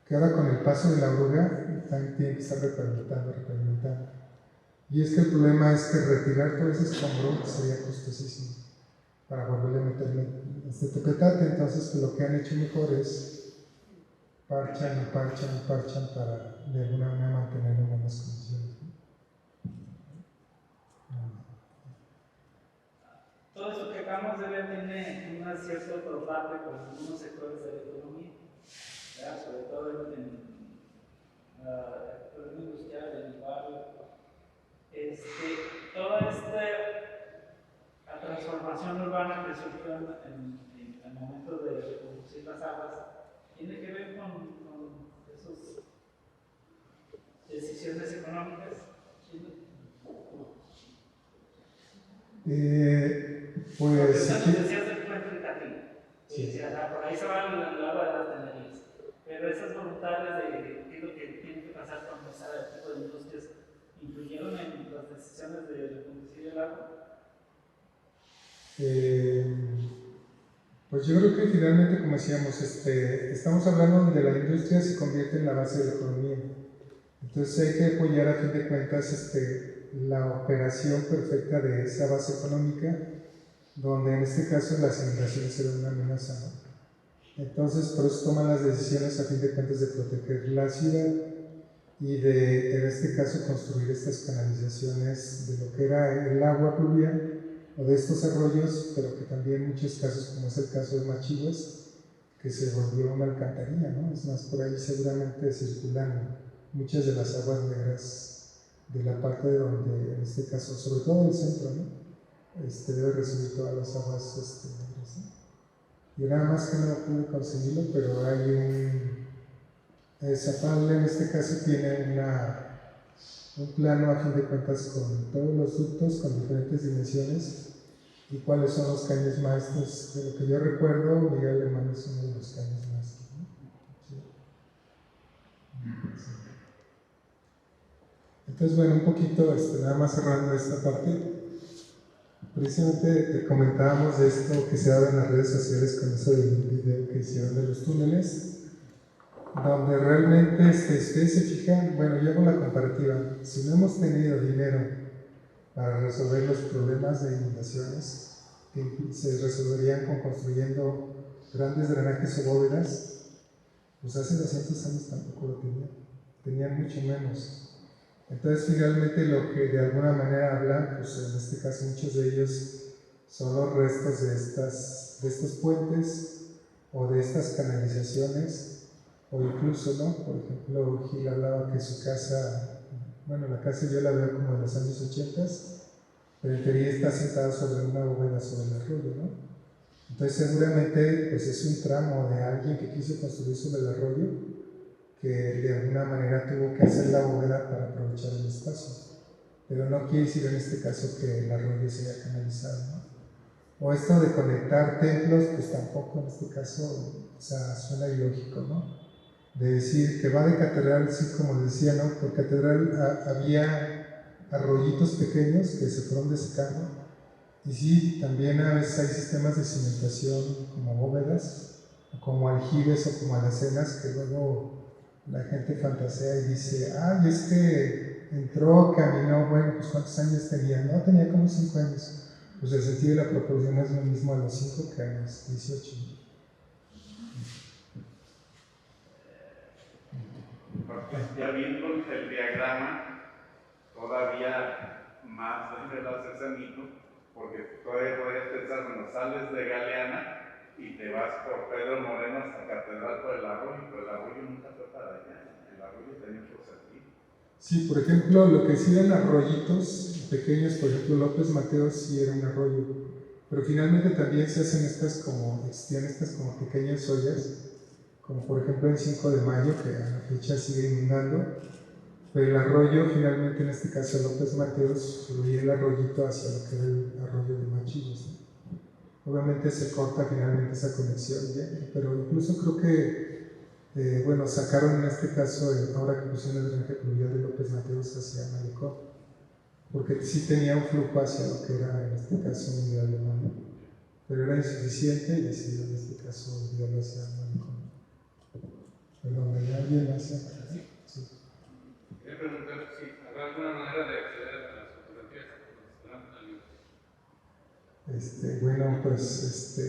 B: que ahora con el paso de la oruga también tiene que estar repavimentando. Y es que el problema es que retirar todo ese escombro sería costosísimo para volverle a meterle este tepetate. Entonces lo que han hecho mejor es parchan para de alguna manera mantener en buenas condiciones.
G: Todo eso que acabamos de ver tiene un cierto otro parte con algunos sectores de la economía, ¿verdad? Sobre todo en la economía industrial, en el barrio. Toda la transformación urbana que surgió en el momento de reconducir las aguas tiene que ver con esas decisiones económicas.
B: Pues
G: Porque
B: aquí,
G: decías del puente de Catrín,
B: sí.
G: por ahí se va el agua de las tenerías, pero esas voluntades de qué es lo que tiene que pasar con ese tipo de industrias influyeron en las decisiones de reconducir el agua.
B: Pues yo creo que finalmente, como decíamos, estamos hablando de la industria se convierte en la base de la economía. Entonces hay que apoyar a fin de cuentas la operación perfecta de esa base económica, donde en este caso las inundaciones eran una amenaza, ¿no? Entonces por eso toman las decisiones a fin de cuentas de proteger la ciudad y de, en este caso, construir estas canalizaciones de lo que era el agua pluvial o de estos arroyos, pero que también en muchos casos, como es el caso de Machihues, que se volvió una alcantarilla, ¿no? Es más, por ahí seguramente circulan muchas de las aguas negras de la parte de donde, en este caso, sobre todo el centro, ¿no? Debe recibir todas las aguas negras, ¿no? Yo nada más que no pude conseguirlo, pero hay Zapal en este caso tiene un plano a fin de cuentas con todos los ductos con diferentes dimensiones y cuáles son los caños maestros. De lo que yo recuerdo, Miguel Alemán es uno de los caños maestros, ¿no? Sí. Entonces, bueno, un poquito, nada más cerrando esta parte, precisamente comentábamos de esto que se daba en las redes sociales con eso del video que hicieron de los túneles, donde realmente, si ustedes se fijan, bueno, yo hago la comparativa, si no hemos tenido dinero para resolver los problemas de inundaciones, que se resolverían construyendo grandes drenajes o bóvedas, pues hace 200 años tampoco lo tenían mucho menos. Entonces, finalmente, lo que de alguna manera hablan, pues en este caso muchos de ellos son los restos de estos puentes, o de estas canalizaciones, o incluso, ¿no? Por ejemplo, Gil hablaba que su casa, bueno, la casa yo la veo como de los años 80, pero en teoría está sentada sobre una bóveda sobre el arroyo, ¿no? Entonces seguramente pues, es un tramo de alguien que quiso construir sobre el arroyo, que de alguna manera tuvo que hacer la bóveda para aprovechar el espacio. Pero no quiere decir en este caso que el arroyo se haya canalizado, ¿no? O esto de conectar templos, pues tampoco en este caso, o sea, suena ilógico, ¿no? De decir que va de catedral, sí, como decía, ¿no? Por catedral había arroyitos pequeños que se fueron desecando. Y sí, también a veces hay sistemas de cimentación como bóvedas, o como aljibes o como alacenas que luego la gente fantasea y dice, ay, es que entró, caminó, bueno, pues ¿cuántos años tenía? No, tenía como 5 años. Pues el sentido de la proporción es lo mismo a los 5 que a los 18.
I: Ya viendo el diagrama, todavía más el acercamiento, porque todavía puedes pensar, bueno, sales de Galeana y te vas por Pedro Moreno hasta Catedral por el arroyo, pero el arroyo nunca fue para allá, el arroyo tenía otro sentido.
B: Sí, por ejemplo, lo que sí eran arroyitos pequeños, por ejemplo, López Mateos sí era un arroyo, pero finalmente también se hacen estas como pequeñas ollas, como por ejemplo en 5 de mayo, que a la fecha sigue inundando, pero el arroyo finalmente, en este caso López Mateos, fluía el arroyito hacia lo que era el arroyo de Machillos, ¿no? Obviamente se corta finalmente esa conexión, ¿ya? Pero incluso creo que, bueno, sacaron en este caso, ahora que pusieron el drenaje pluvial de López Mateos hacia Malecón, porque sí tenía un flujo hacia lo que era en este caso Miguel Alemán, pero era insuficiente y decidió en este caso enviarlo hacia Malecón. Perdón, ¿hay alguien hacia acá? Sí.
F: Quería preguntar si habrá alguna manera de acceder a las fotografías que nos están al
B: Bueno, pues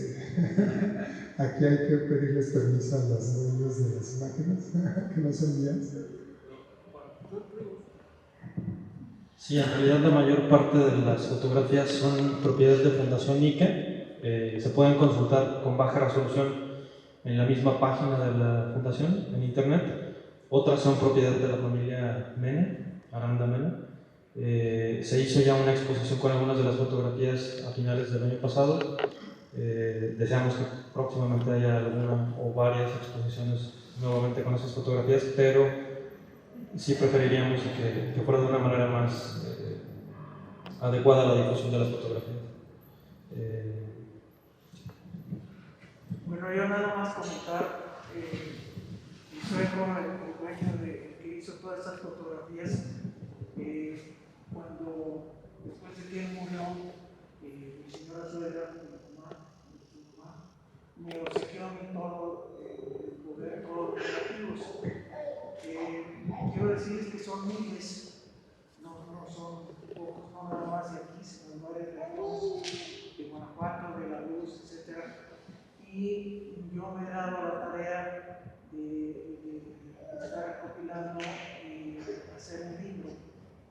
B: aquí hay que pedirles permiso a los dueños de las imágenes que nos envían.
A: Sí, en realidad la mayor parte de las fotografías son propiedades de Fundación Ike. Se pueden consultar con baja resolución en la misma página de la fundación, en internet. Otras son propiedad de la familia Mena, Aranda Mena. Se hizo ya una exposición con algunas de las fotografías a finales del año pasado. Deseamos que próximamente haya alguna o varias exposiciones nuevamente con esas fotografías, pero sí preferiríamos que fuera de una manera más adecuada a la difusión de las fotografías.
G: Bueno, yo nada más comentar, mi suegro, el dueño que hizo todas esas fotografías, cuando después de que él murió, mi señora suegra, mi mamá, me obsequió a mí todo el poder, todos los relativos. Quiero decirles que son miles, no son pocos, no nada más de aquí, sino en varias regiones, de Guanajuato, de La Luz, etc. Y yo me he dado la tarea de estar recopilando y hacer un libro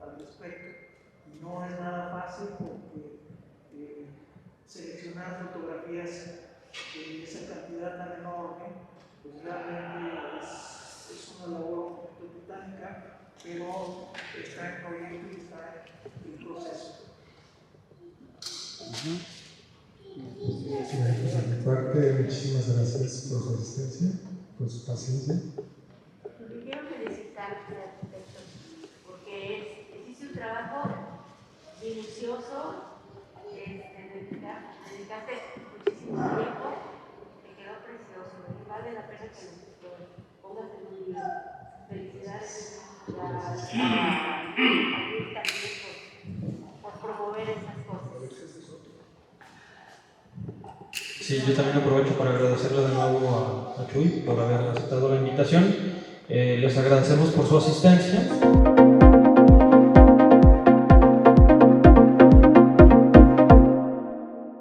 G: al respecto. No es nada fácil porque seleccionar fotografías de esa cantidad tan enorme, pues realmente es una labor un poquito titánica, pero está en proyecto y está en proceso.
B: De mi parte, muchísimas gracias por su asistencia, por su paciencia.
H: Te quiero felicitar, arquitecto, porque hiciste un trabajo minucioso, dedicaste muchísimo tiempo, te quedó precioso, y vale la pena que lo pongas en un libro. Felicidades a Luis también por promover esas cosas.
A: Sí, yo también aprovecho para agradecerle de nuevo a Chuy por haber aceptado la invitación. Les agradecemos por su asistencia.